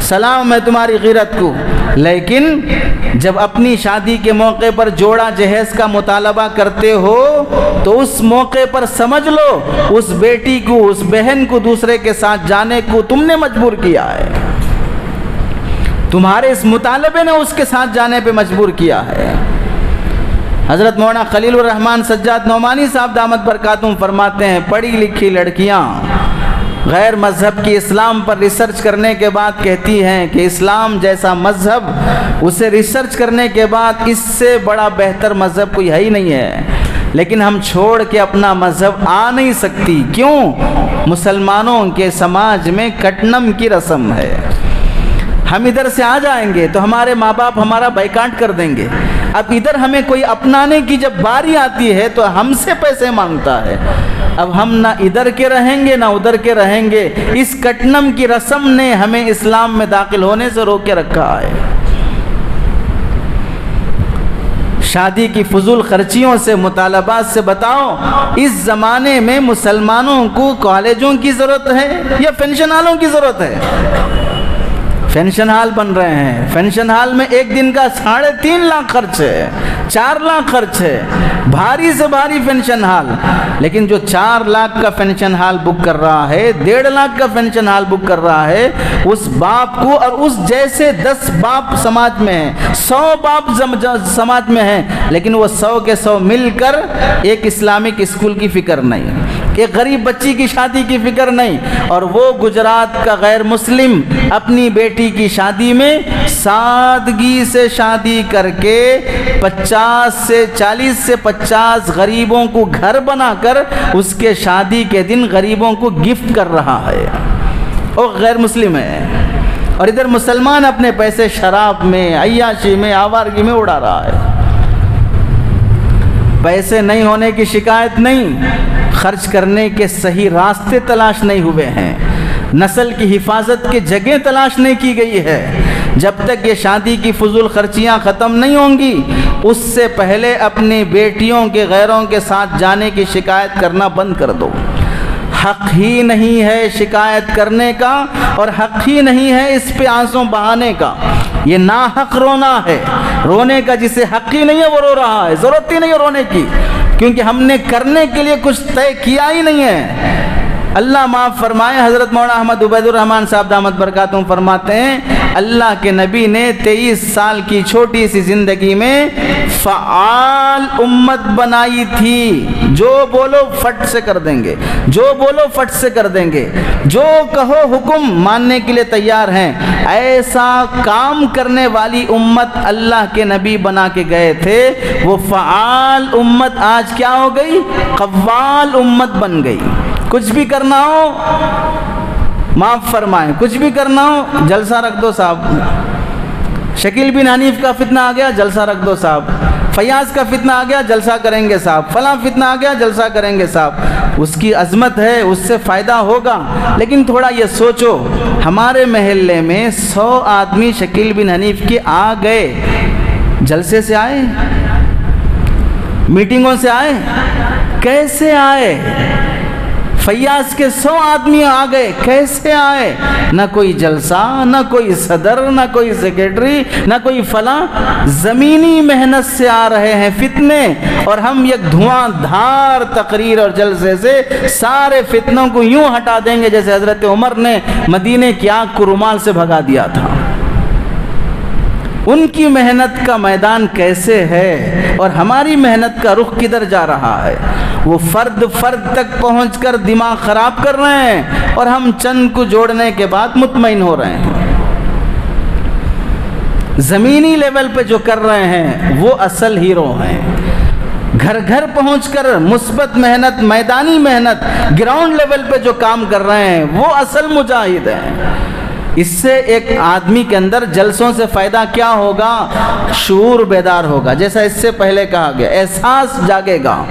سلام ہے تمہاری غیرت کو۔ لیکن جب اپنی شادی کے موقع پر جوڑا جہیز کا مطالبہ کرتے ہو تو اس موقع پر سمجھ لو اس بیٹی کو، اس بہن کو دوسرے کے ساتھ جانے کو تم نے مجبور کیا ہے، تمہارے اس مطالبے نے اس کے ساتھ جانے پہ مجبور کیا ہے۔ حضرت مولانا خلیل الرحمان سجاد نعمانی صاحب دامت برکاتہم فرماتے ہیں پڑھی لکھی لڑکیاں غیر مذہب کی اسلام پر ریسرچ کرنے کے بعد کہتی ہیں کہ اسلام جیسا مذہب، اسے ریسرچ کرنے کے بعد اس سے بڑا بہتر مذہب کوئی ہے ہی نہیں ہے، لیکن ہم چھوڑ کے اپنا مذہب آ نہیں سکتی۔ کیوں؟ مسلمانوں کے سماج میں کٹنم کی رسم ہے، ہم ادھر سے آ جائیں گے تو ہمارے ماں باپ ہمارا بائیکاٹ کر دیں گے، اب ادھر ہمیں کوئی اپنانے کی جب باری آتی ہے تو ہم سے پیسے مانگتا ہے، اب ہم نہ ادھر کے رہیں گے نہ ادھر کے رہیں گے۔ اس کٹنم کی رسم نے ہمیں اسلام میں داخل ہونے سے روک کے رکھا ہے۔ شادی کی فضول خرچیوں سے، مطالبات سے بتاؤ اس زمانے میں مسلمانوں کو کالجوں کی ضرورت ہے یا فنکشن ہالوں کی ضرورت ہے؟ فنکشن ہال بن رہے ہیں، فنکشن ہال میں ایک دن کا 3.5 لاکھ خرچ ہے، 4 لاکھ خرچ ہے، بھاری سے بھاری فنکشن ہال۔ لیکن جو 4 لاکھ کا فنکشن ہال بک کر رہا ہے، 1.5 لاکھ کا فنکشن ہال بک کر رہا ہے، اس باپ کو اور اس جیسے 10 باپ سماج میں ہیں، 100 باپ سماج میں ہیں، لیکن وہ 100 کے 100 مل کر ایک اسلامک اسکول کی فکر نہیں، ایک غریب بچی کی شادی کی فکر نہیں، اور وہ گجرات کا غیر مسلم اپنی بیٹی کی شادی میں سادگی سے شادی کر کے 40 سے 50 غریبوں کو گھر بنا کر اس کے شادی کے دن غریبوں کو گفٹ کر رہا ہے، وہ غیر مسلم ہے، اور ادھر مسلمان اپنے پیسے شراب میں، عیاشی میں، آوارگی میں اڑا رہا ہے۔ پیسے نہیں ہونے کی شکایت نہیں، خرچ کرنے کے صحیح راستے تلاش نہیں ہوئے ہیں، نسل کی حفاظت کی جگہ تلاش نہیں کی گئی ہے۔ جب تک یہ شادی کی فضول خرچیاں ختم نہیں ہوں گی اس سے پہلے اپنی بیٹیوں کے غیروں کے ساتھ جانے کی شکایت کرنا بند کر دو۔ حق ہی نہیں ہے شکایت کرنے کا، اور حق ہی نہیں ہے اس پہ آنسوں بہانے کا، یہ ناحق رونا ہے۔ رونے کا جسے حق ہی نہیں ہے وہ رو رہا ہے، ضرورت ہی نہیں ہے رونے کی، کیونکہ ہم نے کرنے کے لیے کچھ طے کیا ہی نہیں ہے۔ اللہ معاف فرمائے، حضرت مولانا احمد عبید الرحمان صاحب دامت برکاتہم فرماتے ہیں اللہ کے نبی نے 23 سال کی چھوٹی سی زندگی میں فعال امت بنائی تھی، جو بولو فٹ سے کر دیں گے، جو بولو فٹ سے کر دیں گے، جو کہو حکم ماننے کے لیے تیار ہیں، ایسا کام کرنے والی امت اللہ کے نبی بنا کے گئے تھے۔ وہ فعال امت آج کیا ہو گئی؟ قوال امت بن گئی۔ کچھ بھی کرنا ہو معاف فرمائیں، کچھ بھی کرنا ہو جلسہ رکھ دو صاحب، شکیل بن حنیف کا فتنہ آ گیا جلسہ رکھ دو صاحب، فیاض کا فتنہ آ گیا جلسہ کریں گے صاحب، فلاں فتنہ آ گیا جلسہ کریں گے صاحب۔ اس کی عظمت ہے، اس سے فائدہ ہوگا، لیکن تھوڑا یہ سوچو ہمارے محلے میں 100 آدمی شکیل بن حنیف کے آ گئے، جلسے سے آئے، میٹنگوں سے آئے، کیسے آئے؟ فیاض کے 100 آدمی آ گئے، کیسے آئے؟ نہ کوئی جلسہ، نہ کوئی صدر، نہ کوئی سیکریٹری، نہ کوئی فلاں، زمینی محنت سے آ رہے ہیں فتنے، اور ہم یک دھواں دھار تقریر اور جلسے سے سارے فتنوں کو یوں ہٹا دیں گے جیسے حضرت عمر نے مدینے کی آگ کو رومال سے بھگا دیا تھا۔ ان کی محنت کا میدان کیسے ہے اور ہماری محنت کا رخ کدھر جا رہا ہے؟ وہ فرد تک پہنچ کر دماغ خراب کر رہے ہیں، اور ہم چند کو جوڑنے کے بعد مطمئن ہو رہے ہیں۔ زمینی لیول پہ جو کر رہے ہیں وہ اصل ہیرو ہیں، گھر گھر پہنچ کر مثبت محنت، میدانی محنت، گراؤنڈ لیول پہ جو کام کر رہے ہیں وہ اصل مجاہد ہیں۔ اس سے ایک آدمی کے اندر جلسوں سے فائدہ کیا ہوگا؟ شعور بیدار ہوگا، جیسا اس سے پہلے کہا گیا، احساس جاگے گا۔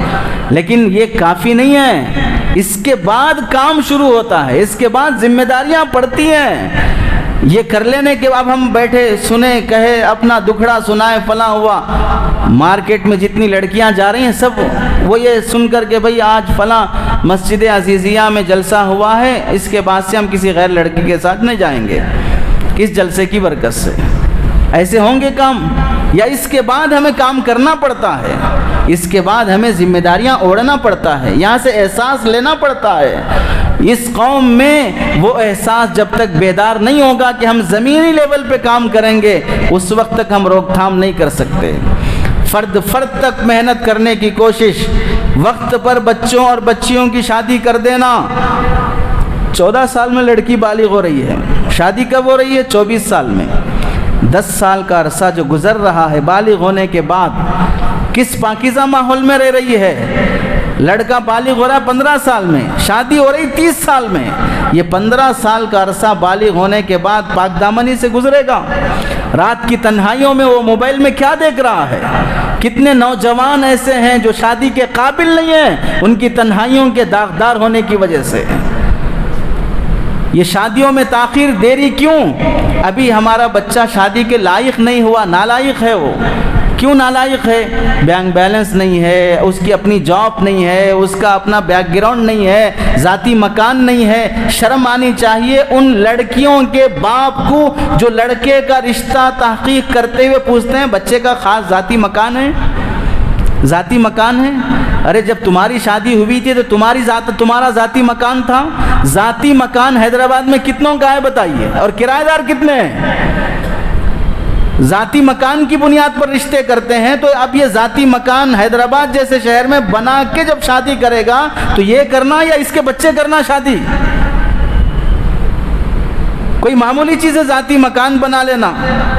لیکن یہ کافی نہیں ہے، اس کے بعد کام شروع ہوتا ہے، اس کے بعد ذمہ داریاں پڑتی ہیں۔ یہ کر لینے کے بعد ہم بیٹھے سنیں، کہے اپنا دکھڑا سنائے، فلاں ہوا۔ مارکیٹ میں جتنی لڑکیاں جا رہی ہیں سب وہ یہ سن کر کے بھئی آج فلاں مسجد عزیزیہ میں جلسہ ہوا ہے، اس کے بعد سے ہم کسی غیر لڑکی کے ساتھ نہیں جائیں گے، کس جلسے کی برکت سے۔ ایسے ہوں گے کام، یا اس کے بعد ہمیں کام کرنا پڑتا ہے، اس کے بعد ہمیں ذمہ داریاں اوڑھنا پڑتا ہے، یہاں سے احساس لینا پڑتا ہے۔ اس قوم میں وہ احساس جب تک بیدار نہیں ہوگا کہ ہم زمینی لیول پہ کام کریں گے، اس وقت تک ہم روک تھام نہیں کر سکتے۔ فرد تک محنت کرنے کی کوشش، وقت پر بچوں اور بچیوں کی شادی کر دینا۔ 14 سال میں لڑکی بالغ ہو رہی ہے، شادی کب ہو رہی ہے؟ 24 سال میں۔ 10 سال کا عرصہ جو گزر رہا ہے بالغ ہونے کے بعد، کس پاکیزہ ماحول میں رہ رہی ہے؟ لڑکا بالغ ہو رہا ہے 15 سال میں، شادی ہو رہی 30 سال میں۔ یہ 15 سال کا عرصہ بالغ ہونے کے بعد پاک دامنی سے گزرے گا۔ رات کی تنہائیوں میں وہ موبائل میں کیا دیکھ رہا ہے؟ کتنے نوجوان ایسے ہیں جو شادی کے قابل نہیں ہیں، ان کی تنہائیوں کے داغدار ہونے کی وجہ سے۔ یہ شادیوں میں تاخیر، دیری کیوں؟ ابھی ہمارا بچہ شادی کے لائق نہیں ہوا، نالائق ہے۔ وہ کیوں نالائق ہے؟ بینک بیلنس نہیں ہے، اس کی اپنی جاب نہیں ہے، اس کا اپنا بیک گراؤنڈ نہیں ہے، ذاتی مکان نہیں ہے۔ شرم آنی چاہیے ان لڑکیوں کے باپ کو جو لڑکے کا رشتہ تحقیق کرتے ہوئے پوچھتے ہیں بچے کا خاص ذاتی مکان ہے؟ ذاتی مکان ہے؟ ارے جب تمہاری شادی ہوئی تھی تو تمہارا ذاتی مکان تھا؟ ذاتی مکان حیدرآباد میں کتنوں کا ہے بتائیے، اور کرایہ دار کتنے ہیں؟ ذاتی مکان کی بنیاد پر رشتے کرتے ہیں، تو اب یہ ذاتی مکان حیدرآباد جیسے شہر میں بنا کے جب شادی کرے گا تو یہ کرنا یا اس کے بچے کرنا شادی؟ کوئی معمولی چیز ہے ذاتی مکان بنا لینا،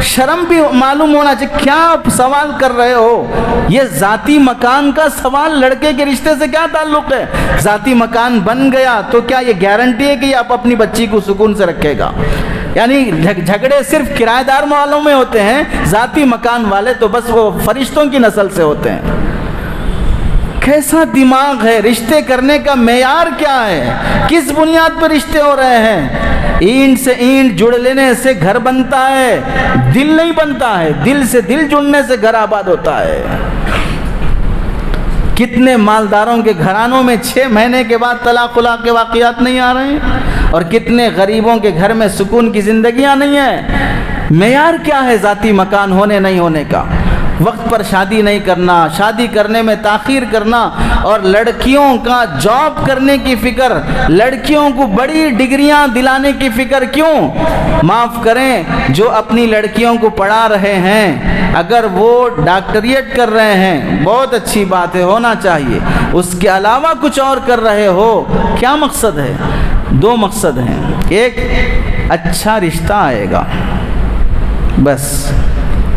شرم بھی معلوم ہونا چاہیے۔ کیا آپ سوال کر رہے ہو؟ یہ ذاتی مکان کا سوال لڑکے کے رشتے سے کیا تعلق ہے؟ ذاتی مکان بن گیا تو کیا یہ گارنٹی ہے کہ آپ اپنی بچی کو سکون سے رکھے گا؟ یعنی جھگڑے صرف کرایہ دار محلوں میں ہوتے ہیں، ذاتی مکان والے تو بس وہ فرشتوں کی نسل سے ہوتے ہیں۔ کیسا دماغ ہے؟ رشتے کرنے کا معیار کیا ہے؟ کس بنیاد پر رشتے ہو رہے ہیں؟ اینٹ سے اینٹ جڑ لینے سے گھر بنتا ہے، دل نہیں بنتا ہے۔ دل سے دل جڑنے سے گھر آباد ہوتا ہے۔ کتنے مالداروں کے گھرانوں میں 6 مہینے کے بعد طلاق کے واقعات نہیں آ رہے ہیں، اور کتنے غریبوں کے گھر میں سکون کی زندگیاں نہیں ہیں۔ معیار کیا ہے ذاتی مکان ہونے نہیں ہونے کا؟ وقت پر شادی نہیں کرنا، شادی کرنے میں تاخیر کرنا، اور لڑکیوں کا جاب کرنے کی فکر، لڑکیوں کو بڑی ڈگریاں دلانے کی فکر کیوں؟ معاف کریں، جو اپنی لڑکیوں کو پڑھا رہے ہیں اگر وہ ڈاکٹریٹ کر رہے ہیں بہت اچھی بات ہے، ہونا چاہیے، اس کے علاوہ کچھ اور کر رہے ہو، کیا مقصد ہے؟ دو مقصد ہیں، ایک اچھا رشتہ آئے گا بس،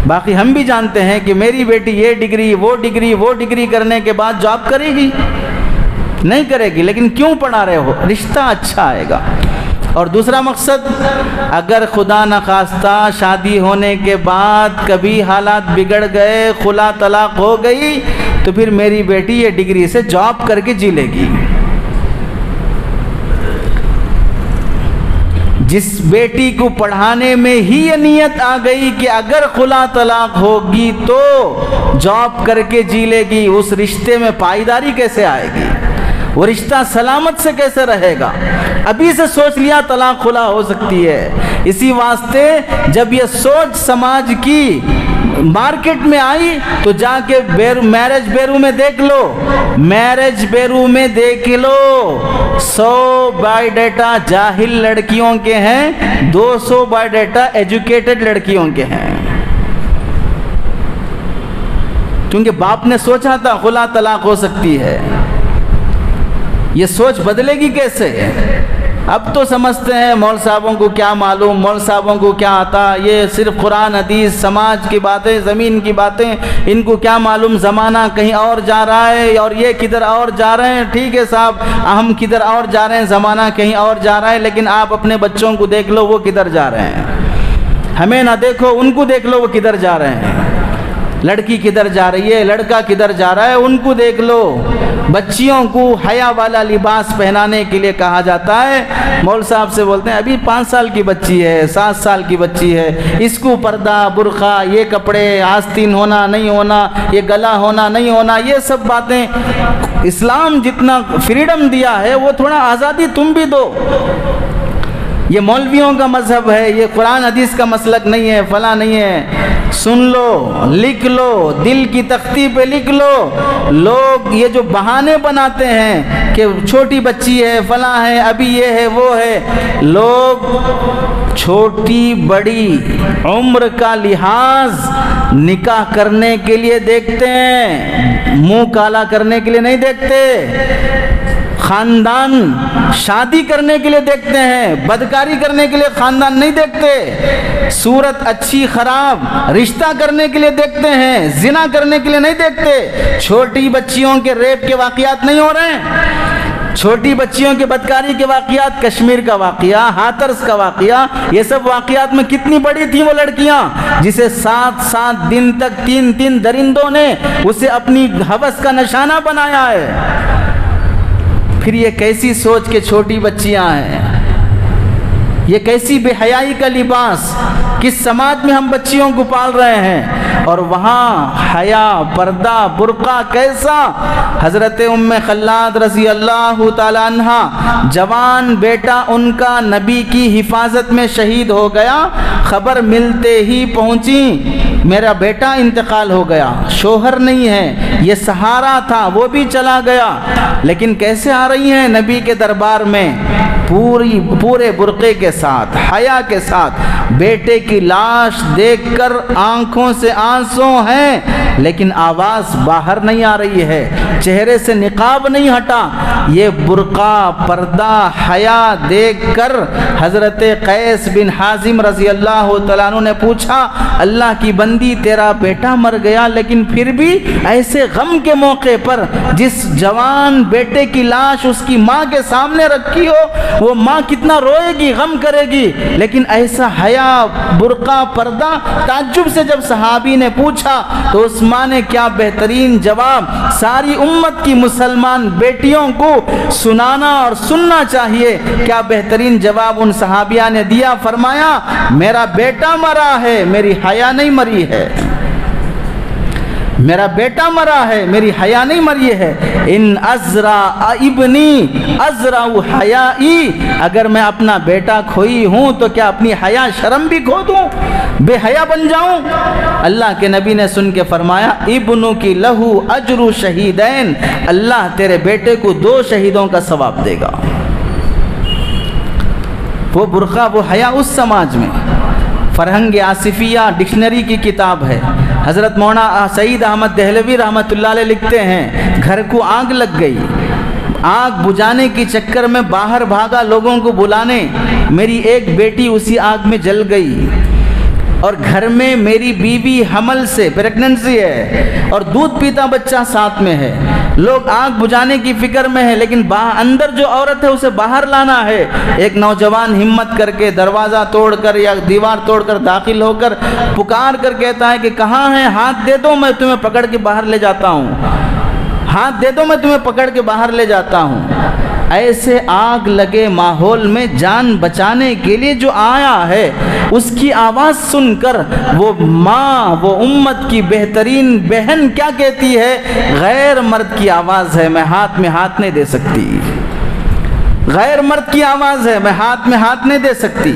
باقی ہم بھی جانتے ہیں کہ میری بیٹی یہ ڈگری وہ ڈگری کرنے کے بعد جاب کرے گی نہیں کرے گی، لیکن کیوں پڑھا رہے ہو؟ رشتہ اچھا آئے گا۔ اور دوسرا مقصد، اگر خدا نخواستہ شادی ہونے کے بعد کبھی حالات بگڑ گئے، خلا طلاق ہو گئی، تو پھر میری بیٹی یہ ڈگری سے جاب کر کے جی لے گی۔ جس بیٹی کو پڑھانے میں ہی یہ نیت آ گئی کہ اگر خلا طلاق ہوگی تو جاب کر کے جی لے گی، اس رشتے میں پائیداری کیسے آئے گی؟ وہ رشتہ سلامت سے کیسے رہے گا؟ ابھی سے سوچ لیا طلاق خلا ہو سکتی ہے۔ اسی واسطے جب یہ سوچ سماج کی مارکیٹ میں آئی تو جا کے میرج بیرو میں دیکھ لو، میرج بیرو میں دیکھ لو، 100 بائی ڈیٹا جاہل لڑکیوں کے ہیں، 200 بائی ڈیٹا ایجوکیٹڈ لڑکیوں کے ہیں، کیونکہ باپ نے سوچا تھا خلا طلاق ہو سکتی ہے۔ یہ سوچ بدلے گی کیسے؟ اب تو سمجھتے ہیں مول صاحبوں کو کیا معلوم، مول صاحبوں کو کیا آتا، یہ صرف قرآن حدیث سماج کی باتیں، زمین کی باتیں، ان کو کیا معلوم، زمانہ کہیں اور جا رہا ہے اور یہ کدھر اور جا رہے ہیں۔ ٹھیک ہے صاحب، ہم کدھر اور جا رہے ہیں، زمانہ کہیں اور جا رہا ہے، لیکن آپ اپنے بچوں کو دیکھ لو وہ کدھر جا رہے ہیں، ہمیں نہ دیکھو، ان کو دیکھ لو وہ کدھر جا رہے ہیں، لڑکی کدھر جا رہی ہے، لڑکا کدھر جا رہا ہے، ان کو دیکھ لو۔ بچیوں کو حیا والا لباس پہنانے کے لیے کہا جاتا ہے، مول صاحب سے بولتے ہیں ابھی 5 سال کی بچی ہے، 7 سال کی بچی ہے، اس کو پردہ، برقع، یہ کپڑے، آستین ہونا نہیں ہونا، یہ گلا ہونا نہیں ہونا، یہ سب باتیں اسلام جتنا فریڈم دیا ہے وہ تھوڑا آزادی تم بھی دو۔ یہ مولویوں کا مذہب ہے، یہ قرآن حدیث کا مسلک نہیں ہے، فلاں نہیں ہے۔ سن لو، لکھ لو، دل کی تختی پہ لکھ لو۔ لوگ یہ جو بہانے بناتے ہیں کہ چھوٹی بچی ہے، فلاں ہے، ابھی یہ ہے وہ ہے، لوگ چھوٹی بڑی عمر کا لحاظ نکاح کرنے کے لیے دیکھتے ہیں، منہ کالا کرنے کے لیے نہیں دیکھتے، خاندان شادی کرنے کے لیے دیکھتے ہیں، بدکاری کرنے کے لیے خاندان نہیں دیکھتے، صورت اچھی خراب رشتہ کرنے کے لیے دیکھتے ہیں، زنا کرنے کے لیے نہیں دیکھتے۔ چھوٹی بچیوں کے ریپ کے واقعات نہیں ہو رہے ہیں، چھوٹی بچیوں کے بدکاری کے واقعات، کشمیر کا واقعہ، ہاتھرس کا واقعہ، یہ سب واقعات میں کتنی بڑی تھیں وہ لڑکیاں جسے 7 دن تک 3 درندوں نے اسے اپنی ہوس کا نشانہ بنایا ہے۔ پھر یہ کیسی سوچ کے چھوٹی بچیاں ہیں، یہ کیسی بے حیائی کا لباس، کس سماج میں ہم بچیوں کو پال رہے ہیں، اور وہاں حیا، پردہ، برقع کیسا۔ حضرت ام خلاد رضی اللہ تعالی عنہ، جوان بیٹا ان کا نبی کی حفاظت میں شہید ہو گیا، خبر ملتے ہی پہنچی میرا بیٹا انتقال ہو گیا، شوہر نہیں ہے، یہ سہارا تھا وہ بھی چلا گیا، لیکن کیسے آ رہی ہیں نبی کے دربار میں؟ پورے برقعے کے ساتھ، حیا کے ساتھ، بیٹے کی لاش دیکھ کر آنکھوں سے آنسو ہیں، لیکن آواز باہر نہیں آ رہی ہے، چہرے سے نقاب نہیں ہٹا۔ یہ برقع، پردہ، حیا دیکھ کر حضرت قیس بن حازم رضی اللہ تعالیٰ عنہ نے پوچھا، اللہ کی بندی تیرا بیٹا مر گیا، لیکن پھر بھی ایسے غم کے موقع پر جس جوان بیٹے کی لاش اس کی ماں کے سامنے رکھی ہو، وہ ماں کتنا روئے گی، غم کرے گی، لیکن ایسا حیا، برقع، پردہ۔ تعجب سے جب صحابی نے پوچھا تو اس ماں نے کیا بہترین جواب ساری امت کی مسلمان بیٹیوں کو سنانا اور سننا چاہیے، کیا بہترین جواب ان صحابیہ نے دیا، فرمایا میرا بیٹا مرا ہے، میری حیا نہیں مری ہے، میرا بیٹا مرا ہے، میری حیا نہیں مری ہے۔ ان ازرا ابنی ازرا حیائی، اگر میں اپنا بیٹا کھوئی ہوں تو کیا اپنی حیا شرم بھی کھو دوں، بے حیا بن جاؤں؟ اللہ کے نبی نے سن کے فرمایا ابنو کی لہو اجر شہیدین، اللہ تیرے بیٹے کو 2 شہیدوں کا ثواب دے گا۔ وہ برقع وہ حیا اس سماج میں۔ فرہنگ آصفیہ ڈکشنری کی کتاب ہے، حضرت مولانا سعید احمد دہلوی رحمۃ اللہ علیہ لکھتے ہیں، گھر کو آگ لگ گئی، آگ بجھانے کی چکر میں باہر بھاگا لوگوں کو بلانے، میری ایک بیٹی اسی آگ میں جل گئی، اور گھر میں میری بیوی حمل سے پریگننسی ہے اور دودھ پیتا بچہ ساتھ میں ہے، لوگ آگ بجھانے کی فکر میں ہے، لیکن اندر جو عورت ہے اسے باہر لانا ہے۔ ایک نوجوان ہمت کر کے دروازہ توڑ کر یا دیوار توڑ کر داخل ہو کر پکار کر کہتا ہے کہ کہاں ہیں، ہاتھ دے دو میں تمہیں پکڑ کے باہر لے جاتا ہوں، ہاتھ دے دو میں تمہیں پکڑ کے باہر لے جاتا ہوں۔ ایسے آگ لگے ماحول میں جان بچانے کے لیے جو آیا ہے، اس کی آواز سن کر وہ ماں، وہ امت کی بہترین بہن کیا کہتی ہے؟ غیر مرد کی آواز ہے، میں ہاتھ میں ہاتھ نہیں دے سکتی، غیر مرد کی آواز ہے، میں ہاتھ میں ہاتھ نہیں دے سکتی۔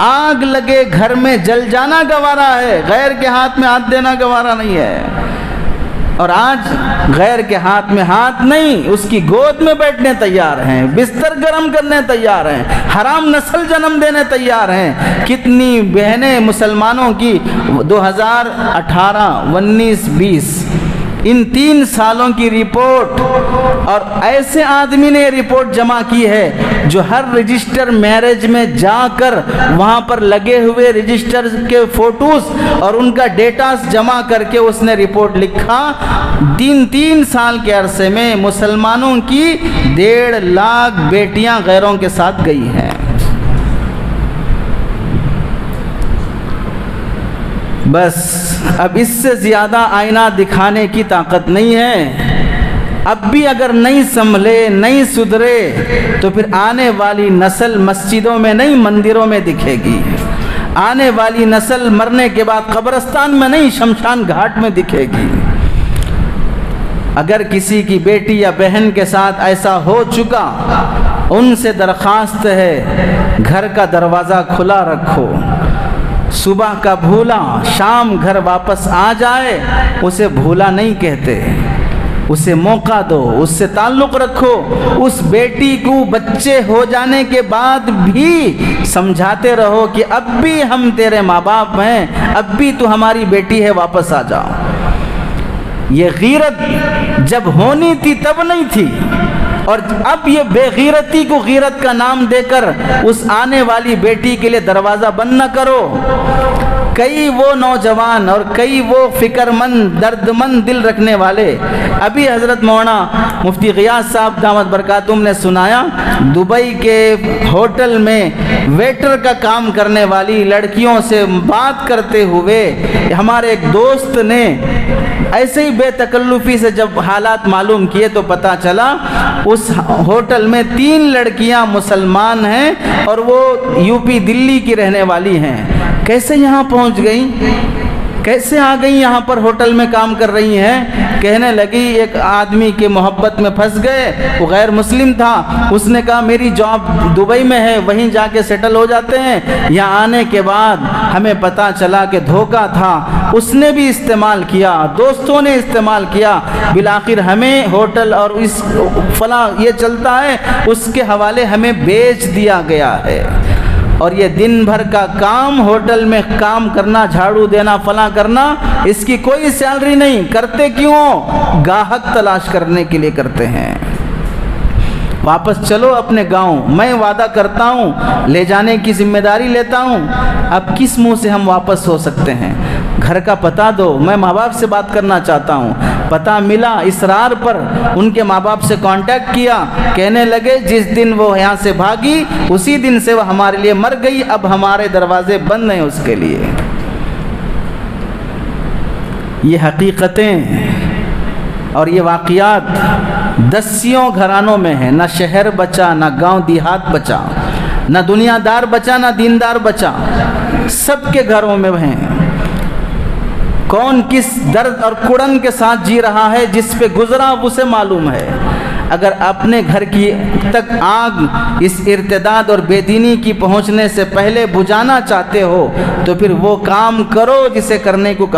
آگ لگے گھر میں جل جانا گوارا ہے، غیر کے ہاتھ میں ہاتھ دینا گوارا نہیں ہے۔ اور آج غیر کے ہاتھ میں ہاتھ نہیں، اس کی گود میں بیٹھنے تیار ہیں، بستر گرم کرنے تیار ہیں، حرام نسل جنم دینے تیار ہیں۔ کتنی بہنیں مسلمانوں کی 2018 19 20 ان 3 سالوں کی رپورٹ، اور ایسے آدمی نے رپورٹ جمع کی ہے جو ہر رجسٹر میرج میں جا کر وہاں پر لگے ہوئے رجسٹر کے فوٹوز اور ان کا ڈیٹاز جمع کر کے اس نے رپورٹ لکھا، 3 سال کے عرصے میں مسلمانوں کی 1.5 لاکھ بیٹیاں غیروں کے ساتھ گئی ہیں۔ بس اب اس سے زیادہ آئینہ دکھانے کی طاقت نہیں ہے۔ اب بھی اگر نہیں سنبھلے، نہیں سدھرے تو پھر آنے والی نسل مسجدوں میں نہیں مندروں میں دکھے گی، آنے والی نسل مرنے کے بعد قبرستان میں نہیں شمشان گھاٹ میں دکھے گی۔ اگر کسی کی بیٹی یا بہن کے ساتھ ایسا ہو چکا، ان سے درخواست ہے گھر کا دروازہ کھلا رکھو، صبح کا بھولا شام گھر واپس آ جائے اسے بھولا نہیں کہتے، اسے موقع دو، اس سے تعلق رکھو۔ اس بیٹی کو بچے ہو جانے کے بعد بھی سمجھاتے رہو کہ اب بھی ہم تیرے ماں باپ ہیں، اب بھی تو ہماری بیٹی ہے، واپس آ جاؤ۔ یہ غیرت جب ہونی تھی تب نہیں تھی، اور اب یہ بے غیرتی کو غیرت کا نام دے کر اس آنے والی بیٹی کے لیے دروازہ بند نہ کرو۔ کئی وہ نوجوان اور کئی وہ فکر مند درد مند دل رکھنے والے، ابھی حضرت مولانا مفتی غیاث صاحب دامت برکاتہم نے سنایا، دبئی کے ہوٹل میں ویٹر کا کام کرنے والی لڑکیوں سے بات کرتے ہوئے ہمارے ایک دوست نے ایسے ہی بے تکلفی سے جب حالات معلوم کیے تو پتہ چلا اس ہوٹل میں 3 لڑکیاں مسلمان ہیں اور وہ یو پی دلی کی رہنے والی ہیں۔ کیسے یہاں پہنچ گئیں، کیسے آ گئیں یہاں پر ہوٹل میں کام کر رہی ہیں؟ کہنے لگی ایک آدمی کے محبت میں پھنس گئے، وہ غیر مسلم تھا، اس نے کہا میری جاب دبئی میں ہے، وہیں جا کے سیٹل ہو جاتے ہیں۔ یہاں آنے کے بعد ہمیں پتہ چلا کہ دھوکہ تھا، اس نے بھی استعمال کیا، دوستوں نے استعمال کیا، بالآخر ہمیں ہوٹل اور اس فلاں یہ چلتا ہے اس کے حوالے ہمیں بیچ دیا گیا ہے۔ اور یہ دن بھر کا کام ہوٹل میں کام کرنا، جھاڑو دینا، فلاں کرنا، اس کی کوئی سیلری نہیں۔ کرتے کیوں؟ گاہک تلاش کرنے کے لیے کرتے ہیں۔ واپس چلو اپنے گاؤں، میں وعدہ کرتا ہوں لے جانے کی ذمہ داری لیتا ہوں۔ اب کس منہ سے ہم واپس ہو سکتے ہیں؟ گھر کا پتہ دو، میں ماں باپ سے بات کرنا چاہتا ہوں۔ پتہ ملا، اصرار پر ان کے ماں باپ سے کانٹیکٹ کیا، کہنے لگے جس دن وہ یہاں سے بھاگی اسی دن سے وہ ہمارے لیے مر گئی، اب ہمارے دروازے بند ہیں اس کے لیے۔ یہ حقیقتیں اور یہ واقعات دسیوں گھرانوں میں ہیں، نہ شہر بچا، نہ گاؤں دیہات بچا، نہ دنیا دار بچا، نہ دیندار بچا، سب کے گھروں میں ہیں۔ کون کس درد اور کڑن کے ساتھ جی رہا ہے، جس پہ گزرا اسے معلوم ہے۔ اگر اپنے گھر کی تک آگ اس ارتداد اور بے دینی کی پہنچنے سے پہلے بجھانا چاہتے ہو تو پھر وہ کام کرو جسے کرنے کو کہا